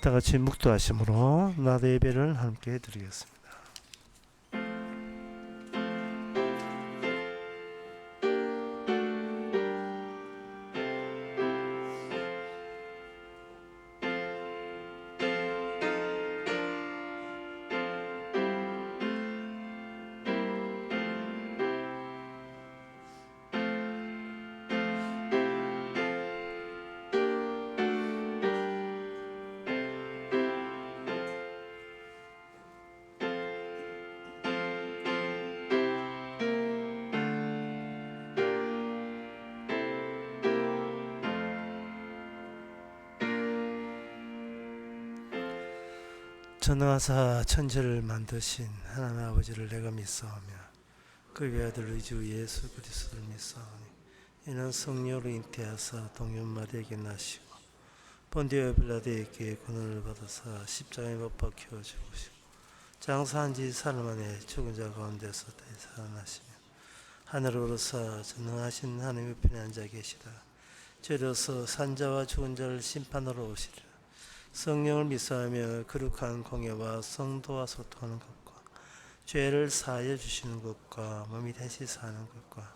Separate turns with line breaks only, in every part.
다 같이 묵도하심으로 나도 예배를 함께 해드리겠습니다. 전능하사 천지를 만드신 하나님 아버지를 내가 믿사오며 그 외아들 의주 예수 그리스도를 믿사오니 이는 성령으로 잉태하사 동년 마리아에게 나시고 본디오 빌라도에게 고난을 받아사 십자가에 못 박혀 죽으시고 장사한 지 사흘 만에 죽은 자 가운데서 다시 살아나시며 하늘로 오르사 전능하신 하나님의 편에 앉아 계시다. 죄로서 산자와 죽은 자를 심판하러 오시리라. 성령을 믿사하며 거룩한 공예와 성도와 소통하는 것과 죄를 사하여 주시는 것과 몸이 다시 사는 것과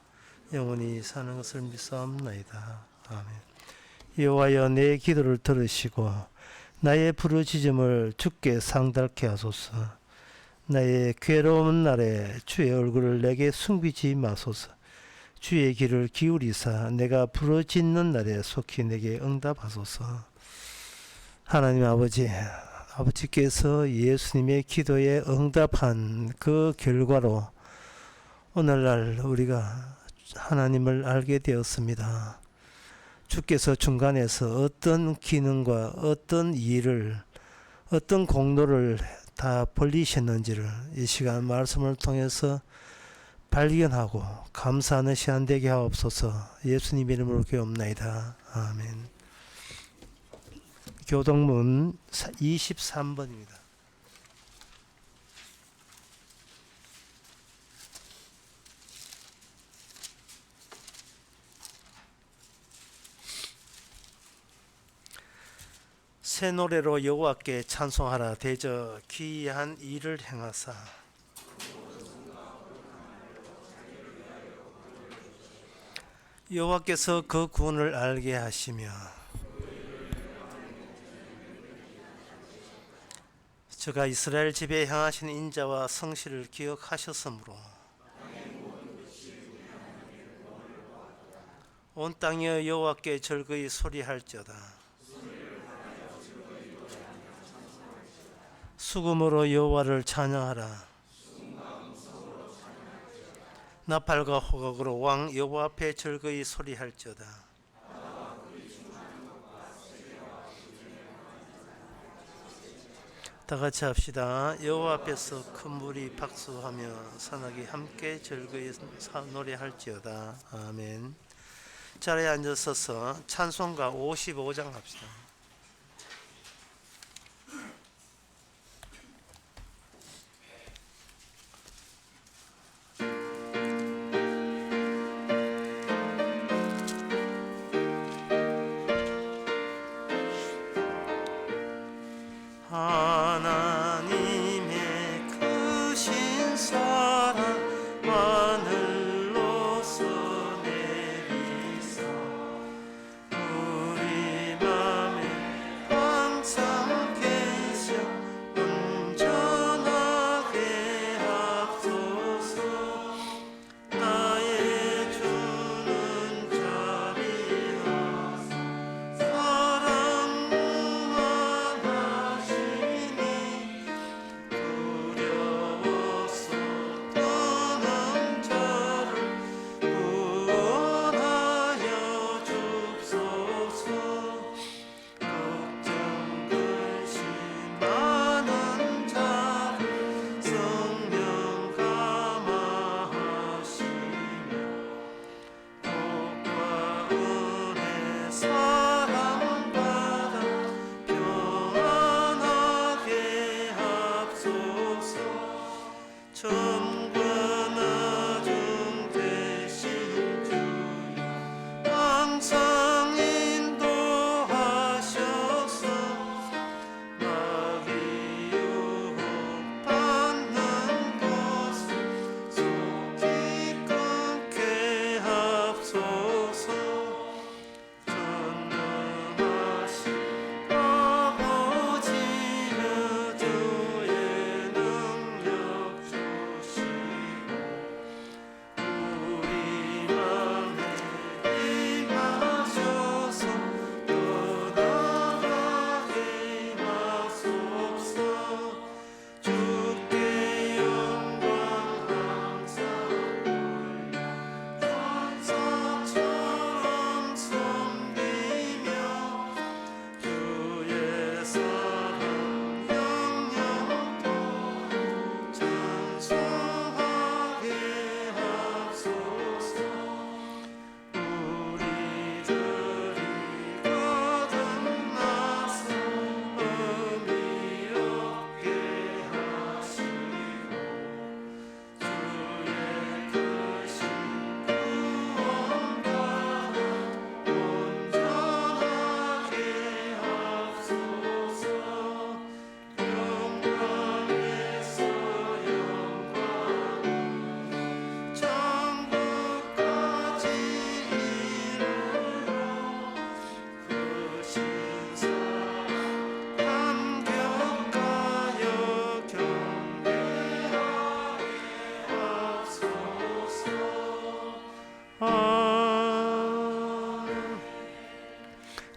영원히 사는 것을 믿사옵나이다. 아멘. 여호와여 내 기도를 들으시고 나의 부르짖음을 주께 상달케 하소서. 나의 괴로운 날에 주의 얼굴을 내게 숨기지 마소서. 주의 귀를 기울이사 내가 부르짖는 날에 속히 내게 응답하소서. 하나님 아버지께서 예수님의 기도에 응답한 그 결과로 오늘날 우리가 하나님을 알게 되었습니다. 주께서 중간에서 어떤 기능과 어떤 일을, 어떤 공로를 다 벌리셨는지를 이 시간 말씀을 통해서 발견하고 감사하는 시간 되게 하옵소서. 예수님 이름으로 기도옵나이다. 아멘. 교동문 23번입니다. 새 노래로 여호와께 찬송하라. 대저 기이한 일을 행하사 여호와께서 그 구원을 알게 하시며 저가 이스라엘 집에 향하신 인자와 성실을 기억하셨으므로 온 땅이여 여호와께 절거이 소리할지어다. 수금으로 여호와를 찬양하라. 나팔과 호각으로 왕 여호와 앞에 절거이 소리할지어다. 다 같이 합시다. 여호와 앞에서 큰 무리 박수하며 산악이 함께 즐거이 노래할지어다. 아멘. 자리에 앉아서서 찬송가 55장 합시다. 하나님의 크신 사랑 하늘로서 내리사 우리 맘에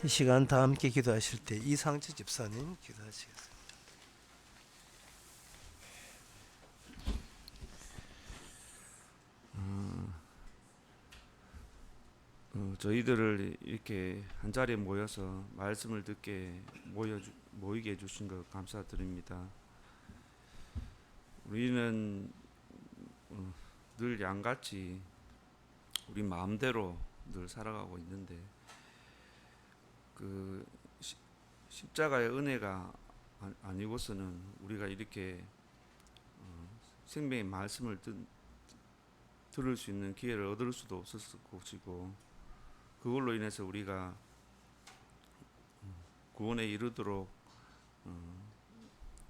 이 시간 다 함께 기도하실 때 이상주 집사님 기도하시겠습니다.
저희들을 이렇게 한 자리에 모여서 말씀을 듣게 모이게 해주신 것 감사드립니다. 우리는 늘 양같이 우리 마음대로 늘 살아가고 있는데 그 십자가의 은혜가 아니고서는 우리가 이렇게 생명의 말씀을 들을 수 있는 기회를 얻을 수도 없었을 것이고, 그걸로 인해서 우리가 구원에 이르도록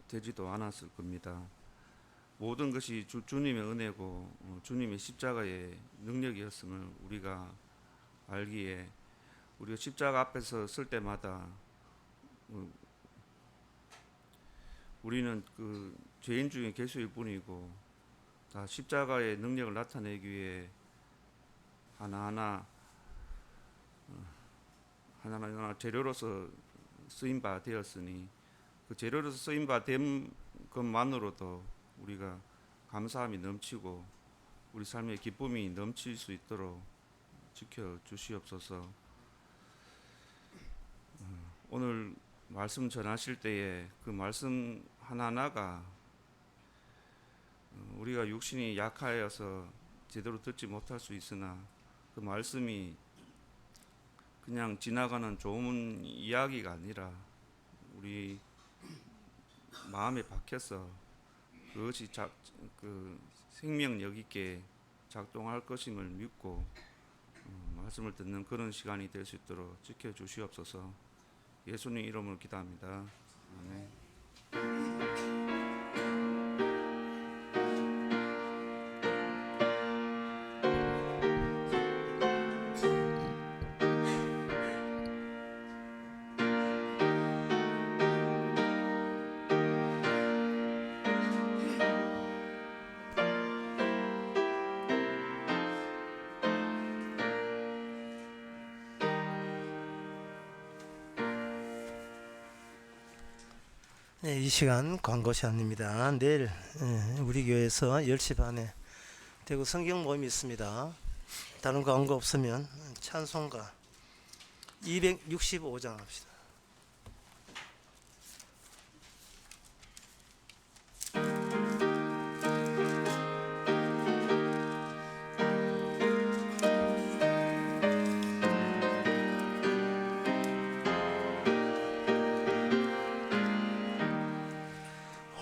되지도 않았을 겁니다. 모든 것이 주님의 은혜고 주님의 십자가의 능력이었음을 우리가 알기에, 우리가 십자가 앞에서 설 때마다 우리는 그 죄인 중에 괴수일 뿐이고, 다 십자가의 능력을 나타내기 위해 하나하나 재료로서 쓰임 바 되었으니, 그 재료로서 쓰임 바 된 것만으로도 우리가 감사함이 넘치고 우리 삶의 기쁨이 넘칠 수 있도록 지켜 주시옵소서. 오늘 말씀 전하실 때에 그 말씀 하나하나가 우리가 육신이 약하여서 제대로 듣지 못할 수 있으나, 그 말씀이 그냥 지나가는 좋은 이야기가 아니라 우리 마음에 박혀서 그것이 그 생명력 있게 작동할 것임을 믿고 말씀을 듣는 그런 시간이 될 수 있도록 지켜주시옵소서. 예수님 이름으로 기도합니다. 아멘.
네, 이 시간 광고 시간입니다. 내일 우리 교회에서 10시 반에 대구 성경 모임이 있습니다. 다른 광고 없으면 찬송가 265장 합시다.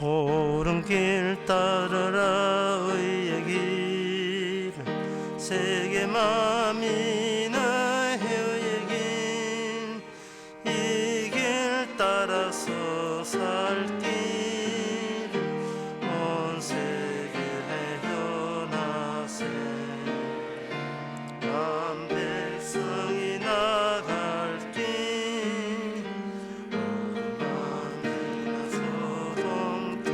옳은 길 따르라 의의 길, 세계 만민의 의의 길, 이 길 따라서 살 길, 온 세계에 현하세. 남 백성이 나갈 길, 어둠 안이나 소동 큰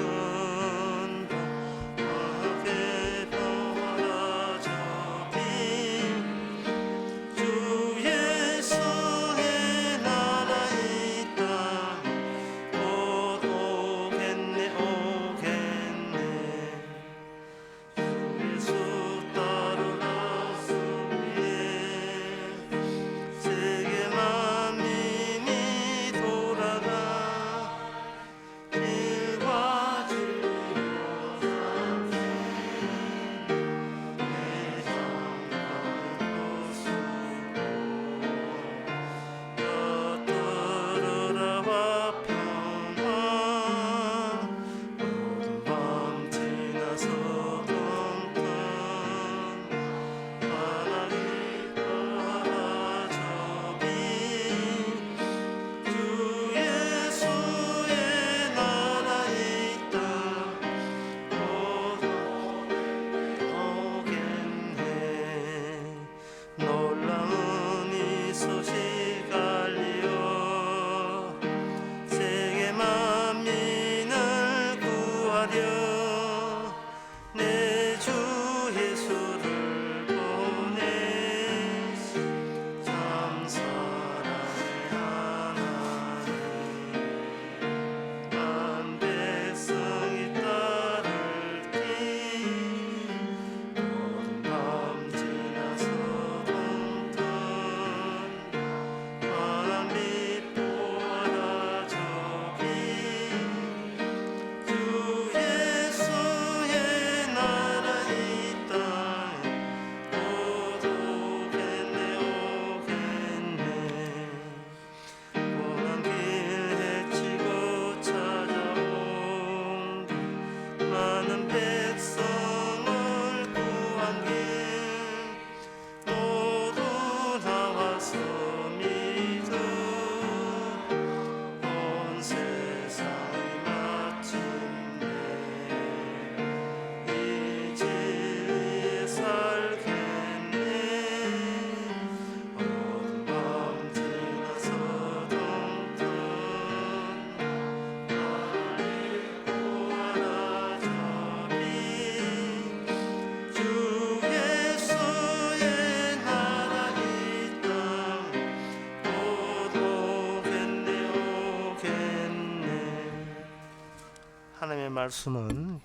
말씀은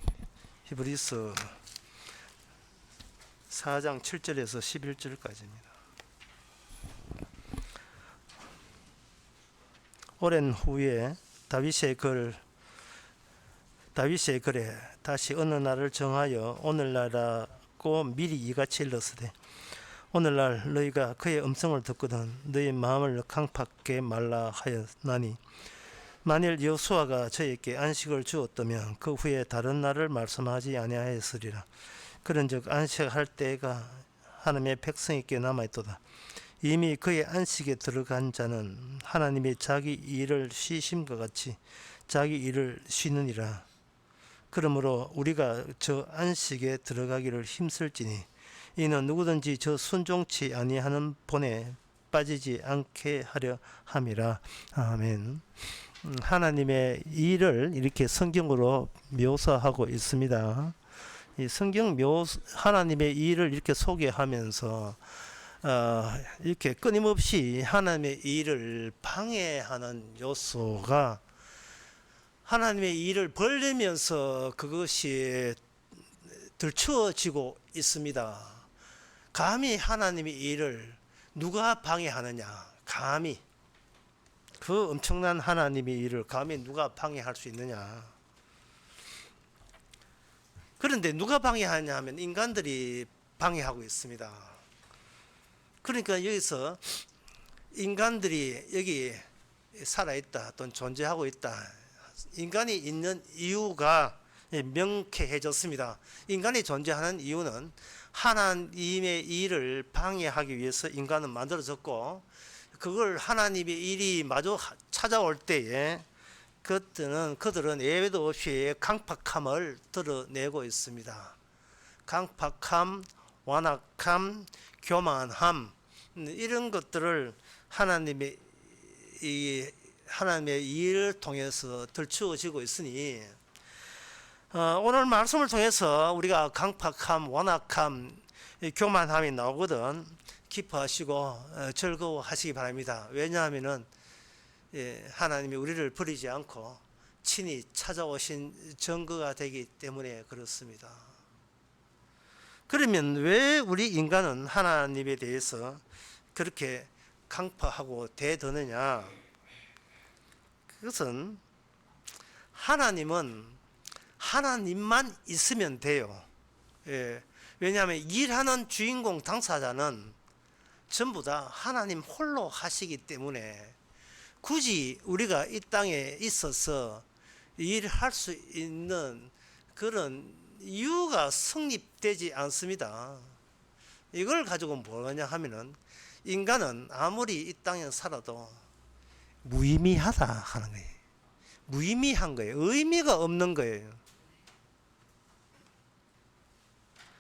히브리서 4장 7절에서 11절까지입니다. 오랜 후에 다윗의 글에 다시 어느 날을 정하여 오늘날이라고 미리 이같이 일렀으되 오늘날 너희가 그의 음성을 듣거든 너희 마음을 강팍하게 말라 하였나니 만일 여호수아가 저에게 안식을 주었다면 그 후에 다른 날을 말씀하지 아니하였으리라. 그런즉 안식할 때가 하나님의 백성에게 남아있도다. 이미 그의 안식에 들어간 자는 하나님이 자기 일을 쉬심과 같이 자기 일을 쉬느니라. 그러므로 우리가 저 안식에 들어가기를 힘쓸지니 이는 누구든지 저 순종치 아니하는 본에 빠지지 않게 하려 함이라. 아멘. 하나님의 일을 이렇게 성경으로 묘사하고 있습니다. 이 하나님의 일을 이렇게 소개하면서 이렇게 끊임없이 하나님의 일을 방해하는 요소가 하나님의 일을 벌리면서 그것이 들추어지고 있습니다. 감히 하나님의 일을 누가 방해하느냐? 감히 그 엄청난 하나님의 일을 감히 누가 방해할 수 있느냐? 그런데 누가 방해하냐 하면 인간들이 방해하고 있습니다. 그러니까 여기서 인간들이 여기 살아있다 또는 존재하고 있다. 인간이 있는 이유가 명쾌해졌습니다. 인간이 존재하는 이유는 하나님의 일을 방해하기 위해서 인간은 만들어졌고 그걸 하나님의 일이 마저 찾아올 때에 그들은 예외도 없이 강팍함을 드러내고 있습니다. 강팍함, 완악함, 교만함 이런 것들을 하나님의 일을 통해서 들추어지고 있으니 오늘 말씀을 통해서 우리가 강팍함, 완악함, 교만함이 나오거든 기뻐하시고 즐거워하시기 바랍니다. 왜냐하면은 하나님이 우리를 버리지 않고 친히 찾아오신 증거가 되기 때문에 그렇습니다. 그러면 왜 우리 인간은 하나님에 대해서 그렇게 강파하고 대드느냐? 그것은 하나님은 하나님만 있으면 돼요. 왜냐하면 일하는 주인공 당사자는 전부 다 하나님 홀로 하시기 때문에 굳이 우리가 이 땅에 있어서 일할 수 있는 그런 이유가 성립되지 않습니다. 이걸 가지고 뭐냐 하면은 인간은 아무리 이 땅에 살아도 무의미하다 하는 거예요. 무의미한 거예요. 의미가 없는 거예요.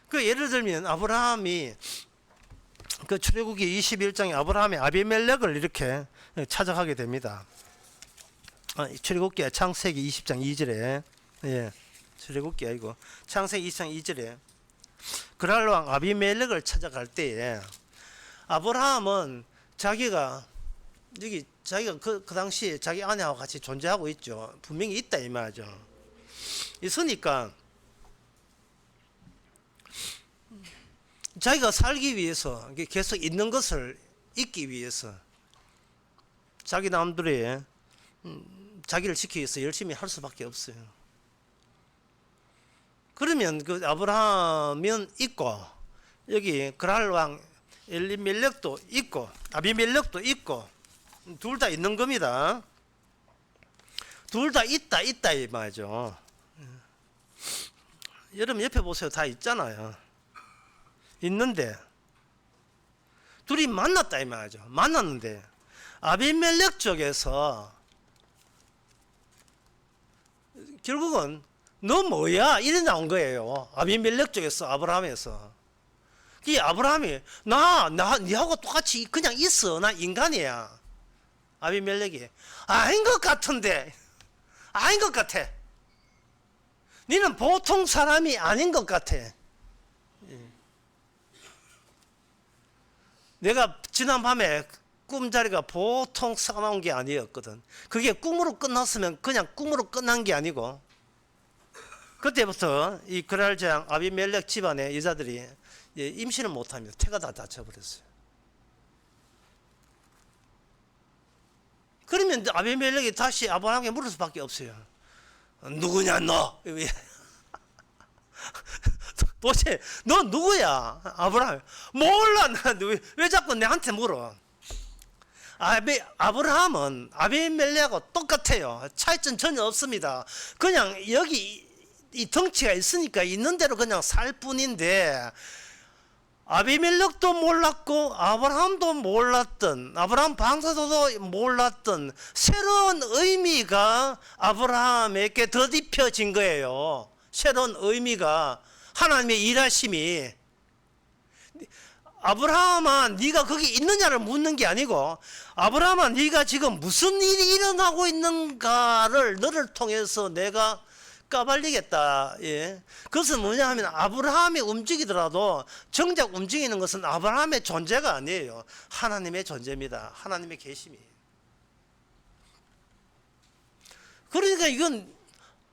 그 예를 들면 아브라함이 그 출애굽기 21장에 아브라함이 아비멜렉을 이렇게 찾아가게 됩니다. 출애굽기 창세기 20장 2절에 출애굽기 아니고 창세기 20장 2절에 그랄 왕 아비멜렉을 찾아갈 때에 아브라함은 자기가 그 당시에 자기 아내하고 같이 존재하고 있죠. 분명히 있다 이 말이죠. 있으니까 자기가 살기 위해서 계속 있는 것을 잊기 위해서 자기 남들의 자기를 지키기 위해서 열심히 할 수밖에 없어요. 그러면 그 아브라함은 있고 여기 그랄 왕 엘리멜렉도 있고 아비멜렉도 있고 둘 다 있는 겁니다. 둘 다 있다 이 말이죠. 여러분 옆에 보세요. 다 있잖아요. 있는데 둘이 만났다 이 말이죠. 만났는데 아비멜렉 쪽에서 결국은 너 뭐야 이래 나온 거예요. 아비멜렉 쪽에서 아브라함에서 이 아브라함이 나 니하고 똑같이 그냥 있어. 나 인간이야. 아비멜렉이 아닌 것 같은데 아닌 것 같아. 니는 보통 사람이 아닌 것 같아. 내가 지난밤에 꿈자리가 보통 싸나운 게 아니었거든. 그게 꿈으로 끝났으면 그냥 꿈으로 끝난 게 아니고 그때부터 이 그랄 재앙 아비멜렉 집안의 여자들이 임신을 못합니다. 태가 다 다쳐버렸어요. 그러면 아비멜렉이 다시 아브라함에게 물을 수밖에 없어요. 누구냐 너? 도대체 너 누구야? 아브라함 몰라. 왜 자꾸 내한테 물어? 아브라함은 아비멜렉하고 똑같아요. 차이점 전혀 없습니다. 그냥 여기 이 덩치가 있으니까 있는 대로 그냥 살 뿐인데, 아비멜렉도 몰랐고 아브라함도 몰랐던, 아브라함 방사도도 몰랐던 새로운 의미가 아브라함에게 덧입혀진 거예요. 새로운 의미가, 하나님의 일하심이. 아브라함아 네가 거기 있느냐를 묻는 게 아니고, 아브라함아 네가 지금 무슨 일이 일어나고 있는가를 너를 통해서 내가 까발리겠다. 예. 그것은 뭐냐 하면, 아브라함이 움직이더라도 정작 움직이는 것은 아브라함의 존재가 아니에요. 하나님의 존재입니다. 하나님의 계심이. 그러니까 이건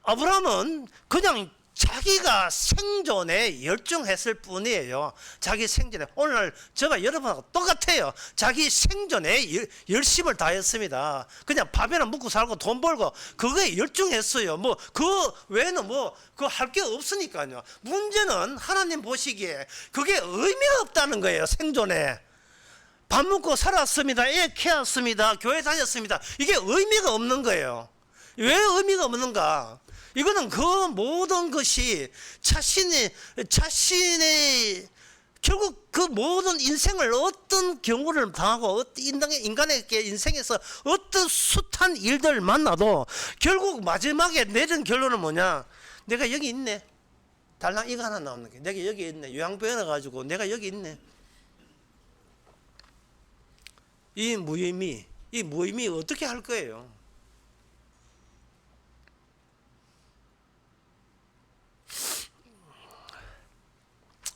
아브라함은 그냥 자기가 생존에 열중했을 뿐이에요. 자기 생존에. 오늘 저와 여러분하고 똑같아요. 자기 생존에 열심을 다했습니다. 그냥 밥이나 먹고 살고 돈 벌고 그거에 열중했어요. 뭐 그 외에는 뭐 그 할 게 없으니까요. 문제는 하나님 보시기에 그게 의미가 없다는 거예요. 생존에. 밥 먹고 살았습니다. 애 키웠습니다. 교회 다녔습니다. 이게 의미가 없는 거예요. 왜 의미가 없는가? 이거는 그 모든 것이 자신의 결국 그 모든 인생을 어떤 경우를 당하고 인간의 인생에서 어떤 숱한 일들 만나도 결국 마지막에 내린 결론은 뭐냐? 내가 여기 있네. 달랑 이거 하나 나오는 게 내가 여기 있네. 요양병원에 가지고 내가 여기 있네. 이 무의미 어떻게 할 거예요?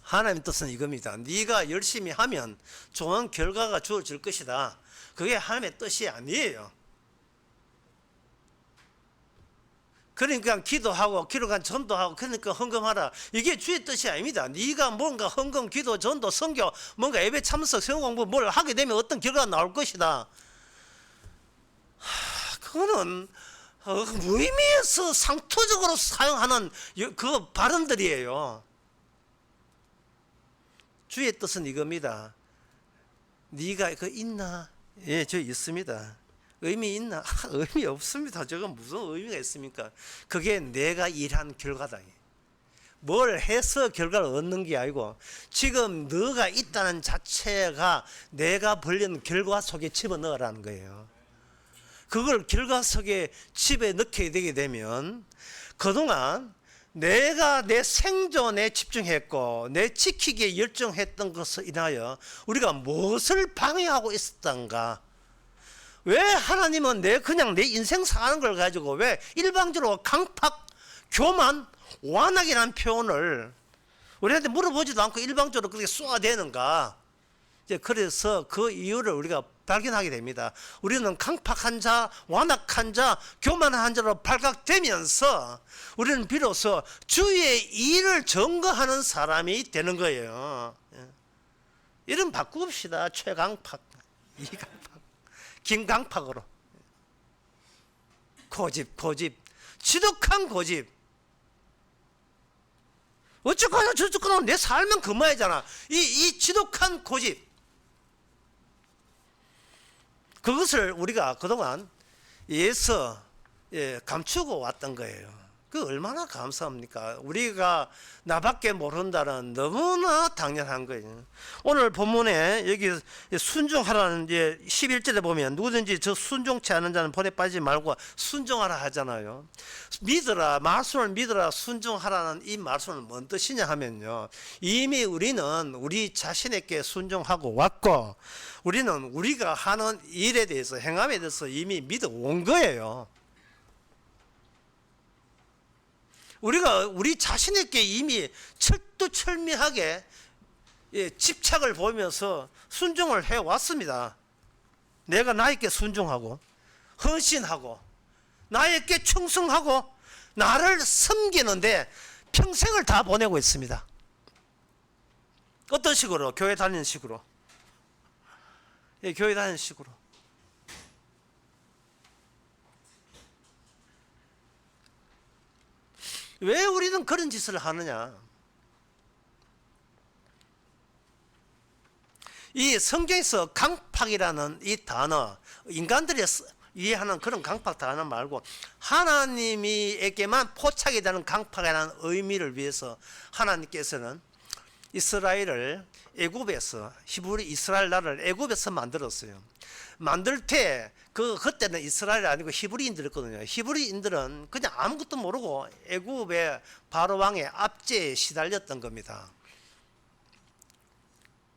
하나님 뜻은 이겁니다. 네가 열심히 하면 좋은 결과가 주어질 것이다. 그게 하나님의 뜻이 아니에요. 그러니까 기도하고 기록한 전도하고 그러니까 헌금하라. 이게 주의 뜻이 아닙니다. 네가 뭔가 헌금, 기도, 전도, 선교, 뭔가 예배 참석, 성경 공부 뭘 하게 되면 어떤 결과가 나올 것이다. 그거는 무의미해서 상투적으로 사용하는 그 발언들이에요. 주의 뜻은 이겁니다. 네가 그 있나? 예, 저 있습니다. 의미 있나? 의미 없습니다. 저건 무슨 의미가 있습니까? 그게 내가 일한 결과다. 뭘 해서 결과를 얻는 게 아니고, 지금 너가 있다는 자체가 내가 벌린 결과 속에 집어넣으라는 거예요. 그걸 결과 속에 집어넣게 되게 되면 그동안 내가 내 생존에 집중했고 내 지키기에 열정했던 것을 인하여 우리가 무엇을 방해하고 있었던가? 왜 하나님은 그냥 내 인생 사는 걸 가지고 왜 일방적으로 강팍, 교만, 완악이라는 표현을 우리한테 물어보지도 않고 일방적으로 그렇게 쏘아대는가? 이제 그래서 그 이유를 우리가 발견하게 됩니다. 우리는 강팍한 자, 완악한 자, 교만한 자로 발각되면서 우리는 비로소 주의 일을 증거하는 사람이 되는 거예요. 이름 바꿉시다. 최강팍, 이강팍, 김강팍으로. 고집, 지독한 고집. 어쨌거나 저쨌거나 내 삶은 그만이잖아. 이 지독한 고집. 그것을 우리가 그동안 감추고 왔던 거예요. 그 얼마나 감사합니까? 우리가 나밖에 모른다는 너무나 당연한 거예요. 오늘 본문에 여기 순종하라는 11절에 보면 누구든지 저 순종치 않은 자는 벌에 빠지지 말고 순종하라 하잖아요. 믿으라, 말씀을 믿으라, 순종하라는 이 말씀은 뭔 뜻이냐 하면요, 이미 우리는 우리 자신에게 순종하고 왔고 우리는 우리가 하는 일에 대해서, 행함에 대해서 이미 믿어 온 거예요. 우리가 우리 자신에게 이미 철두철미하게 집착을 보이면서 순종을 해왔습니다. 내가 나에게 순종하고 헌신하고 나에게 충성하고 나를 섬기는데 평생을 다 보내고 있습니다. 어떤 식으로? 교회 다니는 식으로. 예, 교회 다니는 식으로. 왜 우리는 그런 짓을 하느냐? 이 성경에서 강팍이라는 이 단어, 인간들이 이해하는 그런 강팍 단어 말고 하나님에게만 포착이 되는 강팍이라는 의미를 위해서 하나님께서는 이스라엘을 애굽에서, 히브리 이스라엘 나라를 애굽에서 만들었어요. 만들 때 그때는 이스라엘이 아니고 히브리인들이었거든요. 히브리인들은 그냥 아무것도 모르고 애굽의 바로 왕의 압제에 시달렸던 겁니다.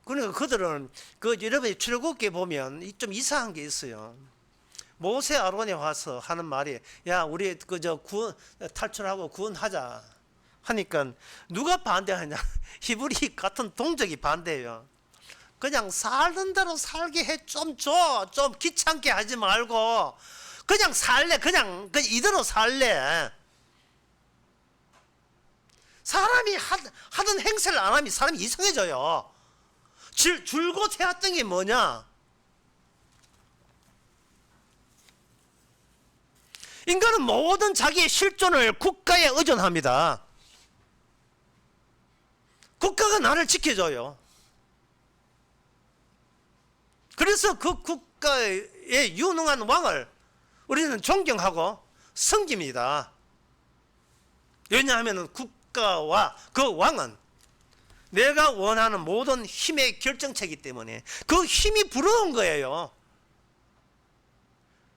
그러니까 그들은 여러분이 출애굽기에 보면 좀 이상한 게 있어요. 모세 아론에 와서 하는 말이, 야 우리 구원 탈출하고 구원하자 하니까 누가 반대하냐? 히브리 같은 동족이 반대해요. 그냥 살던 대로 살게 해, 좀 귀찮게 하지 말고 그냥 살래. 그냥 이대로 살래. 사람이 하던 행세를 안 하면 사람이 이상해져요. 줄곧 해왔던 게 뭐냐? 인간은 모든 자기의 실존을 국가에 의존합니다. 국가가 나를 지켜줘요. 그래서 그 국가의 유능한 왕을 우리는 존경하고 섬깁니다. 왜냐하면 국가와 그 왕은 내가 원하는 모든 힘의 결정체이기 때문에 그 힘이 부러운 거예요.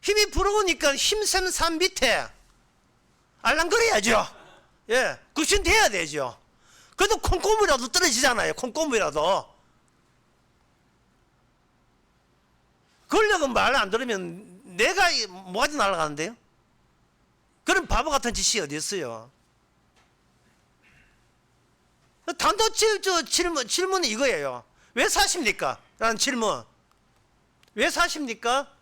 힘이 부러우니까 힘센 산 밑에 알랑거려야죠. 예, 굽신돼야 되죠. 그래도 콩고물이라도 떨어지잖아요. 콩고물이라도. 권력은 말 안 들으면 내가 뭐하지 날아가는데요? 그런 바보 같은 짓이 어디 있어요? 단도직 질문이 이거예요. 왜 사십니까? 라는 질문. 왜 사십니까?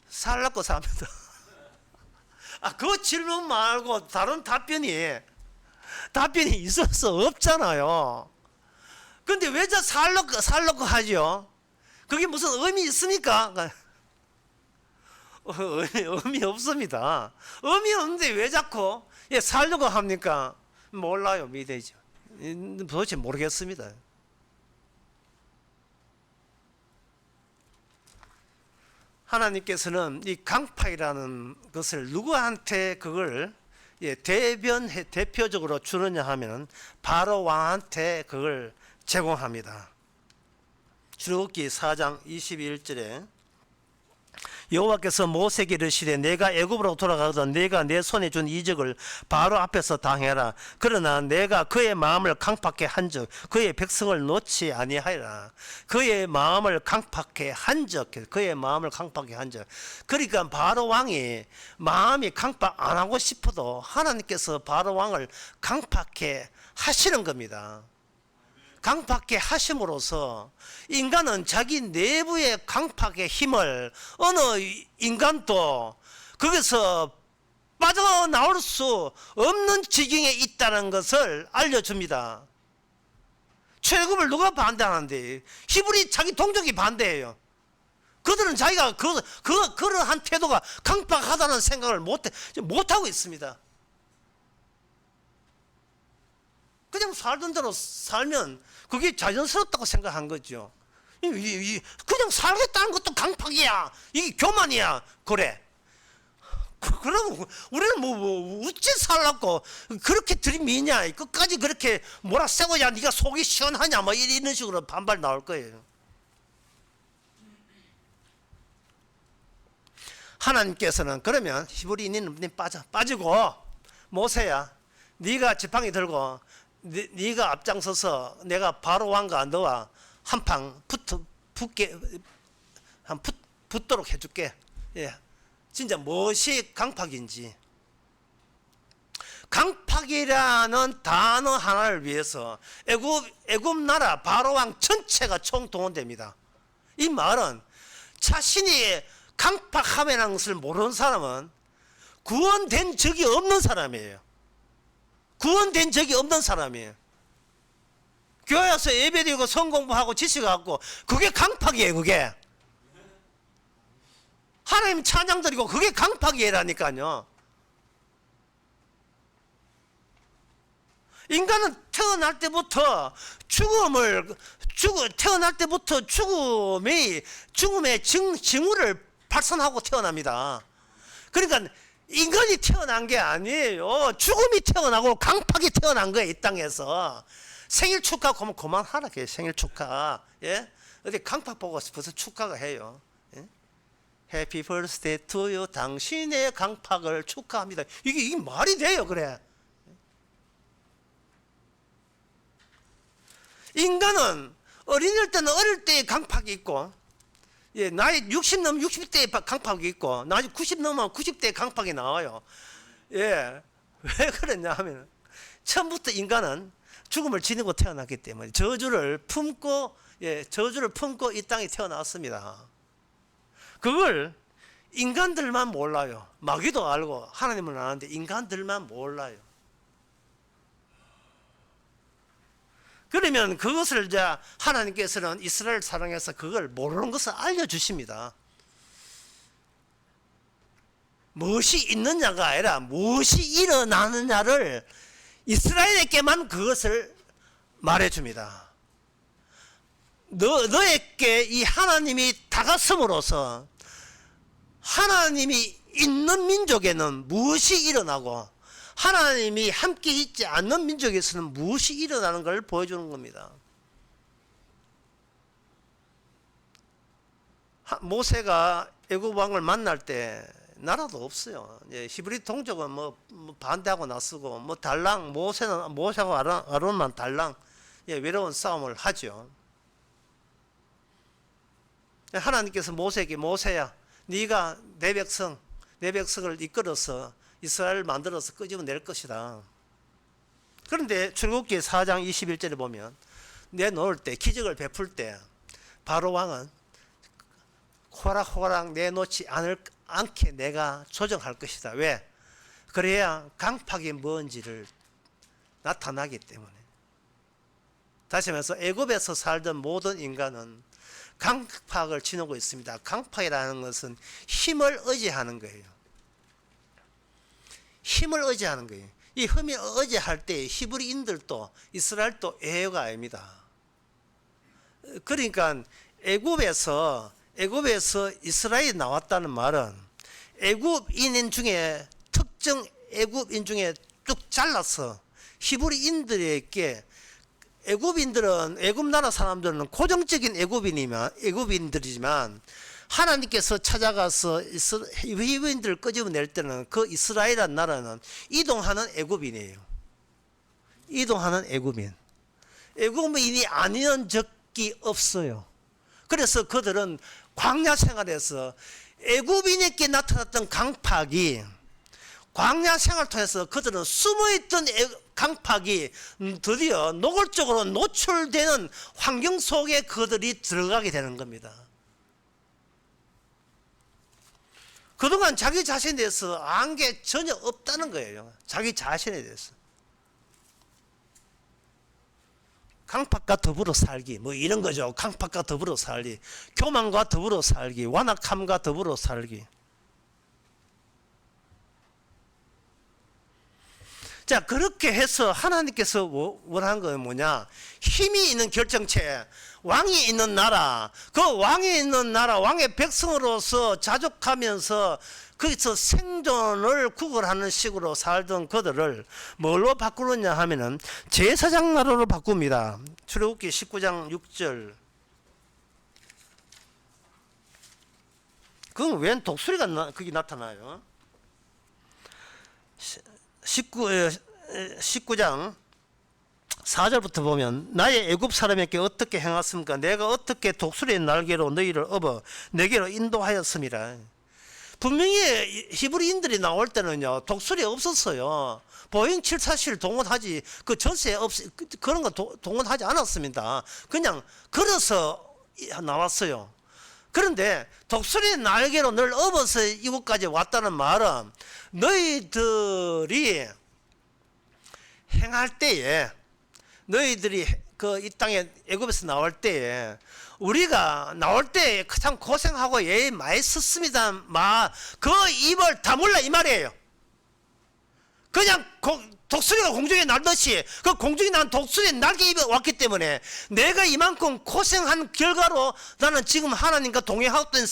살라고 삽니다. 그 질문 말고 다른 답변이 있을 수 없잖아요. 근데 왜 살라고 하죠? 그게 무슨 의미 있습니까? 의미 없습니다. 의미 없는데 왜 자꾸 살려고 합니까? 몰라요. 미래죠. 도대체 모르겠습니다. 하나님께서는 이 강팍이라는 것을 누구한테 그걸 대표적으로 주느냐 하면 바로 왕한테 그걸 제공합니다. 출애굽기 4장 21절에 여호와께서 모세에게 이르시되 내가 애굽으로 돌아가거든 내가 내 손에 준 이적을 바로 앞에서 당해라. 그러나 내가 그의 마음을 강팍해 한즉 그의 백성을 놓지 아니하리라. 그의 마음을 강팍해 한즉 그러니까 바로 왕이 마음이 강팍 안 하고 싶어도 하나님께서 바로 왕을 강팍해 하시는 겁니다. 강팍해 하심으로써 인간은 자기 내부의 강팍의 힘을 어느 인간도 거기서 빠져나올 수 없는 지경에 있다는 것을 알려줍니다. 출애굽을 누가 반대하는데? 히브리 자기 동족이 반대해요. 그들은 자기가 그러한 태도가 강팍하다는 생각을 못하고 있습니다. 그냥 살던 대로 살면 그게 자연스럽다고 생각한 거죠. 그냥 살겠다는 것도 강팍이야. 이게 교만이야. 그래. 그럼 우리는 뭐 어찌 살라고 그렇게 들이미냐. 끝까지 그렇게 몰아세워야 네가 속이 시원하냐. 뭐 이런 식으로 반발 나올 거예요. 하나님께서는 그러면 히브리인은 빠지고 모세야 네가 지팡이 들고 네가 앞장서서 내가 바로 왕과 너와 한판 붙도록 해줄게. 예, 진짜 무엇이 강팍인지. 강팍이라는 단어 하나를 위해서 애굽 나라 바로 왕 전체가 총동원됩니다. 이 말은 자신이 강팍함이라는 것을 모르는 사람은 구원된 적이 없는 사람이에요. 구원된 적이 없는 사람이에요. 교회 와서 예배드리고 성공부하고 지식하고 그게 강팍이에요. 그게 하나님 찬양 드리고 그게 강팍이라니까요. 인간은 태어날 때부터 태어날 때부터 죽음의 징후를 발산하고 태어납니다. 그러니까 인간이 태어난 게 아니에요. 죽음이 태어나고 강팍이 태어난 거예요. 이 땅에서. 생일 축하하면 그만하라. 생일 축하. 예? 어디 강팍 보고 벌써 축하가 해요. 예? Happy birthday to you. 당신의 강팍을 축하합니다. 이게 말이 돼요. 그래. 인간은 어린일 때는 어릴 때의 강팍이 있고, 예, 나이 60 넘으면 60대의 강팍이 있고, 나이 90 넘으면 90대의 강팍이 나와요. 예, 왜 그랬냐 하면 처음부터 인간은 죽음을 지니고 태어났기 때문에 저주를 품고 이 땅에 태어났습니다. 그걸 인간들만 몰라요. 마귀도 알고 하나님은 아는데 인간들만 몰라요. 그러면 그것을 이제 하나님께서는 이스라엘 사랑해서 그걸 모르는 것을 알려주십니다. 무엇이 있느냐가 아니라 무엇이 일어나느냐를 이스라엘에게만 그것을 말해줍니다. 너에게 이 하나님이 다가섬으로써 하나님이 있는 민족에는 무엇이 일어나고 하나님이 함께 있지 않는 민족에서는 무엇이 일어나는 걸 보여주는 겁니다. 모세가 애굽 왕을 만날 때 나라도 없어요. 히브리 동족은 뭐 반대하고 나서고 뭐 달랑 모세하고 아론만 달랑 외로운 싸움을 하죠. 하나님께서 모세에게 모세야, 네가 내 백성을 이끌어서 이스라엘을 만들어서 끄집어낼 것이다. 그런데 출애굽기 4장 21절에 보면 내놓을 때 기적을 베풀 때 바로 왕은 호락호락 내놓지 않게 내가 조정할 것이다. 왜? 그래야 강팍이 뭔지를 나타나기 때문에. 다시 말해서 애굽에서 살던 모든 인간은 강팍을 지니고 있습니다. 강팍이라는 것은 힘을 의지하는 거예요. 힘을 의지하는 거예요. 이 힘을 의지할 때 히브리인들도 이스라엘도 예외가 아닙니다. 그러니까 애굽에서 이스라엘이 나왔다는 말은 애굽인 중에 특정 애굽인 중에 쭉 잘라서 히브리인들에게 애굽인들은 애굽 나라 사람들은 고정적인 애굽인들이지만 하나님께서 찾아가서 히브리인들을 끄집어낼 때는 그 이스라엘이라는 나라는 이동하는 애굽인이에요. 이동하는 애굽인. 애굽인이 아니는 적이 없어요. 그래서 그들은 광야 생활에서 애굽인에게 나타났던 강팍이 광야 생활을 통해서 그들은 숨어있던 강팍이 드디어 노골적으로 노출되는 환경 속에 그들이 들어가게 되는 겁니다. 그동안 자기 자신에 대해서 안 게 전혀 없다는 거예요. 자기 자신에 대해서. 강팍과 더불어 살기 뭐 이런 거죠. 강팍과 더불어 살기, 교만과 더불어 살기, 완악함과 더불어 살기. 자, 그렇게 해서 하나님께서 원하는 건 뭐냐? 힘이 있는 결정체, 왕이 있는 나라, 그 왕이 있는 나라, 왕의 백성으로서 자족하면서 거기서 생존을 구걸하는 식으로 살던 그들을 뭘로 바꾸느냐 하면은 제사장 나라로 바꿉니다. 출애굽기 19장 6절. 그건 웬 독수리가 거기 나타나요? 19장 4절부터 보면 나의 애굽 사람에게 어떻게 행했습니까? 내가 어떻게 독수리의 날개로 너희를 업어 내게로 인도하였습니다. 분명히 히브리인들이 나올 때는요 독수리 없었어요. 보잉 747 동원하지 그 전세 그런 거 동원하지 않았습니다. 그냥 걸어서 나왔어요. 그런데 독수리 날개로 널 업어서 이곳까지 왔다는 말은 너희들이 행할 때에, 너희들이 그 이 땅에 애굽에서 나올 때에, 우리가 나올 때 참 고생하고 예 많이 썼습니다. 그 입을 다물라 이 말이에요. 그냥 독수리가 공중에 날듯이 그 공중에 난 독수리 날개 입에 왔기 때문에 내가 이만큼 고생한 결과로 나는 지금 하나님과 동행하던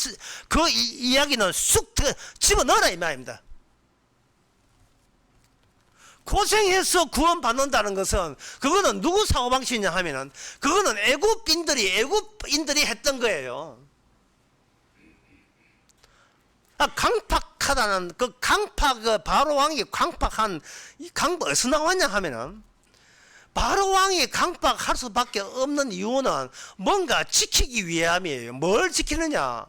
그 이야기는 쑥 집어넣어라 이 말입니다. 고생해서 구원받는다는 것은 그거는 누구 사고방식이냐 하면은 그거는 애굽인들이 했던 거예요. 강팍하다는 그 바로 왕이 강팍한 이 강팍 어디서 나왔냐 하면은 바로 왕이 강팍할 수밖에 없는 이유는 뭔가 지키기 위함이에요. 뭘 지키느냐?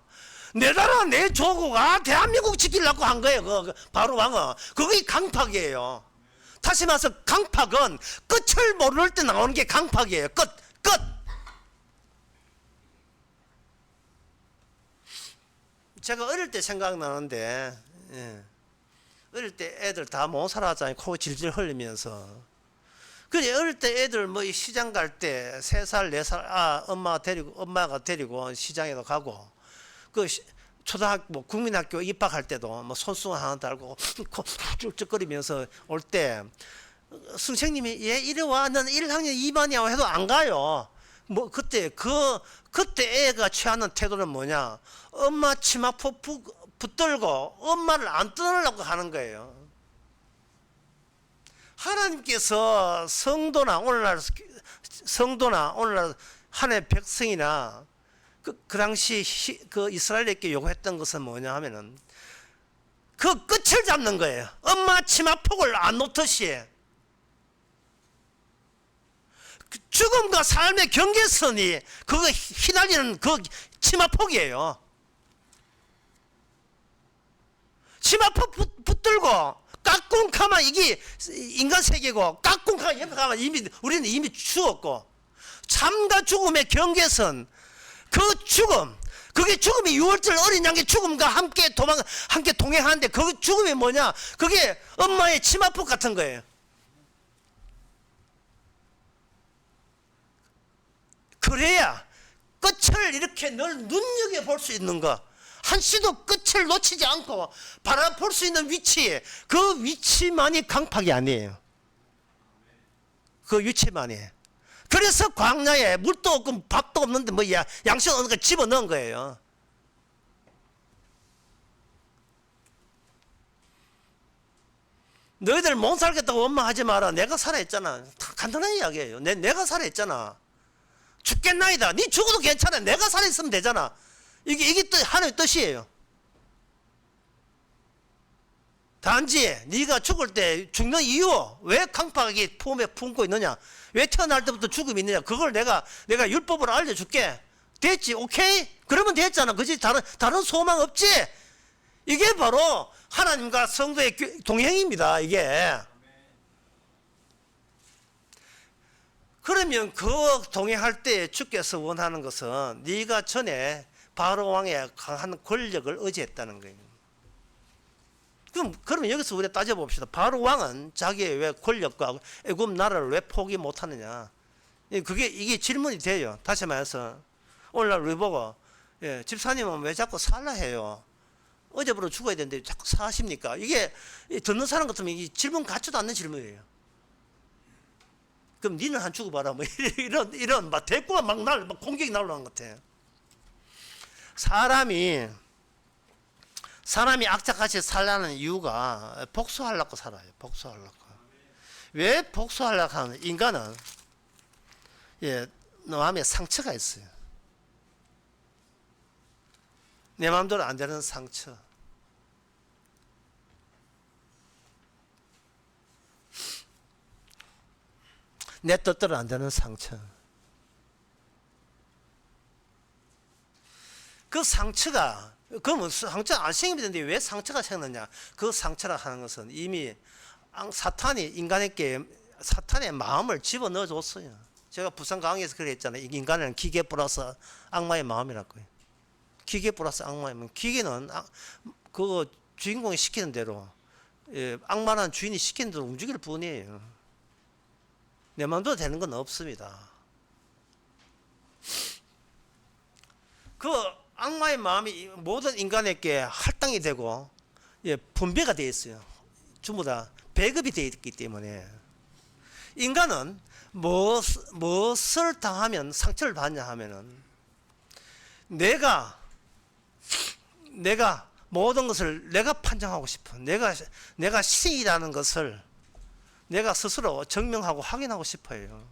내 나라 내 조국아 대한민국 지키려고 한 거예요. 그 바로 왕은 그게 강팍이에요. 다시 말해서 강팍은 끝을 모를 때 나오는 게 강팍이에요. 끝. 제가 어릴 때 생각나는데, 어릴 때 애들 다 못 살았잖아요. 코 질질 흘리면서. 그래 어릴 때 애들 뭐 시장 갈 때 3살 4살 엄마가 데리고 시장에도 가고, 그 초등학교 뭐 국민학교 입학할 때도 뭐 손수건 하나 달고 코 쭉쭉거리면서 올 때 선생님이 얘 이리 와, 넌 1학년 2반이야 해도 안 가요. 뭐 그때 애가 취하는 태도는 뭐냐? 엄마 치마포 붙들고 엄마를 안 떠나려고 하는 거예요. 하나님께서 성도나 오늘날 하나님의 백성이나 그 당시 그 이스라엘에게 요구했던 것은 뭐냐 하면은 그 끝을 잡는 거예요. 엄마 치마폭을 안 놓듯이. 죽음과 삶의 경계선이 그거 휘날리는 그 치마폭이에요. 치마폭 붙들고 깍꿍하면 이게 인간 세계고, 깍꿍하면 옆에 가면 우리는 이미 죽었고, 삶과 죽음의 경계선, 그 죽음, 그게 죽음이 6월절 어린 양의 죽음과 함께 동행하는데 그 죽음이 뭐냐? 그게 엄마의 치마폭 같은 거예요. 그래야 끝을 이렇게 늘 눈여겨볼 수 있는 거, 한시도 끝을 놓치지 않고 바라볼 수 있는 위치, 그 위치만이 강팍이 아니에요. 그 위치만이. 그래서 광야에 물도 없고 밥도 없는데 뭐 양식 없는 거 집어넣은 거예요. 너희들 못 살겠다고 원망하지 마라. 내가 살아있잖아. 간단한 이야기예요. 내가 살아있잖아. 죽겠나이다. 네 죽어도 괜찮아. 내가 살아있으면 되잖아. 이게 하나의 뜻이에요. 단지 네가 죽을 때 죽는 이유, 왜 강팍이 품에 품고 있느냐, 왜 태어날 때부터 죽음이 있느냐, 그걸 내가 율법으로 알려줄게. 됐지? 오케이? 그러면 됐잖아. 그지? 다른 소망 없지? 이게 바로 하나님과 성도의 동행입니다. 이게. 그러면 그 동행할 때 주께서 원하는 것은 네가 전에 바로 왕의 강한 권력을 의지했다는 거예요. 그러면 여기서 우리가 따져봅시다. 바로 왕은 자기의 왜 권력과 애굽 나라를 왜 포기 못하느냐? 이게 질문이 돼요. 다시 말해서 오늘날 우리 보고 집사님은 왜 자꾸 살라 해요? 어제부터 죽어야 되는데 자꾸 사십니까? 이게 듣는 사람 같으면 이 질문 같지도 않는 질문이에요. 그럼 니는 한 죽어봐라. 뭐 이런 막 대꾸가 막 공격이 나오는 것 같아. 사람이 악착같이 살라는 이유가 복수하려고 살아요. 복수하려고. 왜 복수하려고 하는? 인간은 마음에 상처가 있어요. 내 마음대로 안 되는 상처. 내 뜻대로 안 되는 상처. 그 상처가, 그러면 상처 안 생기면 되는데 왜 상처가 생겼느냐? 그 상처라 하는 것은 이미 사탄이 사탄의 마음을 집어넣어 줬어요. 제가 부산 강의에서 그랬잖아요. 인간은 기계 플러스 악마의 마음이라고요. 기계 플러스 악마이면 기계는 그거 주인공이 시키는 대로 악마라는 주인이 시키는 대로 움직일 뿐이에요. 내 마음대로 되는 건 없습니다. 그 악마의 마음이 모든 인간에게 할당이 되고 분배가 되어 있어요. 전부 다 배급이 되어 있기 때문에 인간은 무엇을 당하면 상처를 받냐 하면은 내가 모든 것을 내가 판정하고 싶어. 내가 신이라는 것을 내가 스스로 증명하고 확인하고 싶어요.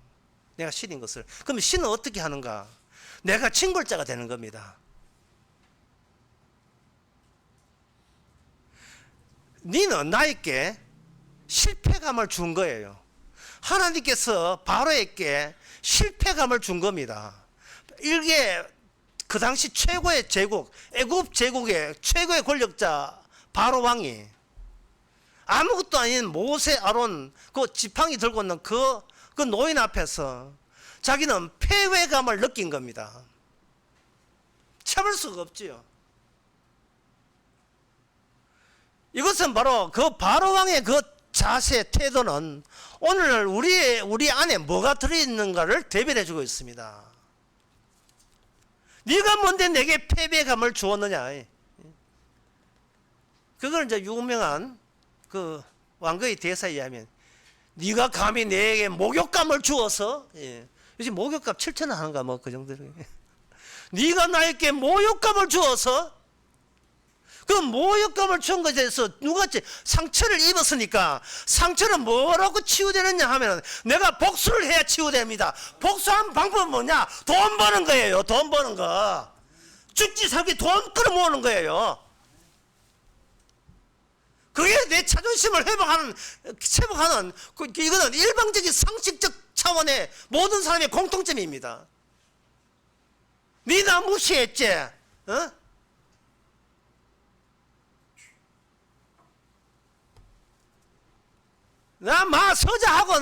내가 신인 것을. 그럼 신은 어떻게 하는가? 내가 징벌자가 되는 겁니다. 너는 나에게 실패감을 준 거예요. 하나님께서 바로에게 실패감을 준 겁니다. 이게 그 당시 최고의 제국, 애굽 제국의 최고의 권력자 바로 왕이 아무것도 아닌 모세, 아론 그 지팡이 들고 있는 그 노인 앞에서 자기는 패배감을 느낀 겁니다. 참을 수가 없지요. 이것은 바로 그 바로 왕의 그 자세, 태도는 오늘 우리 안에 뭐가 들어있는가를 대변해 주고 있습니다. 네가 뭔데 내게 패배감을 주었느냐. 그걸 이제 유명한 그 왕거의 대사에 의하면 네가 감히 내게 목욕감을 주어서 요즘 목욕값 7,000원 하는가 뭐 그 정도로 네가 나에게 목욕감을 주어서 그 모욕감을 준 것에 대해서 누가 상처를 입었으니까 상처는 뭐라고 치유되느냐 하면 내가 복수를 해야 치유됩니다. 복수하는 방법은 뭐냐? 돈 버는 거예요. 돈 버는 거. 죽지 살기 돈 끌어모으는 거예요. 그게 내 자존심을 회복하는 이거는 일방적인 상식적 차원의 모든 사람의 공통점입니다. 네 나 무시했지? 어? 나 서자하고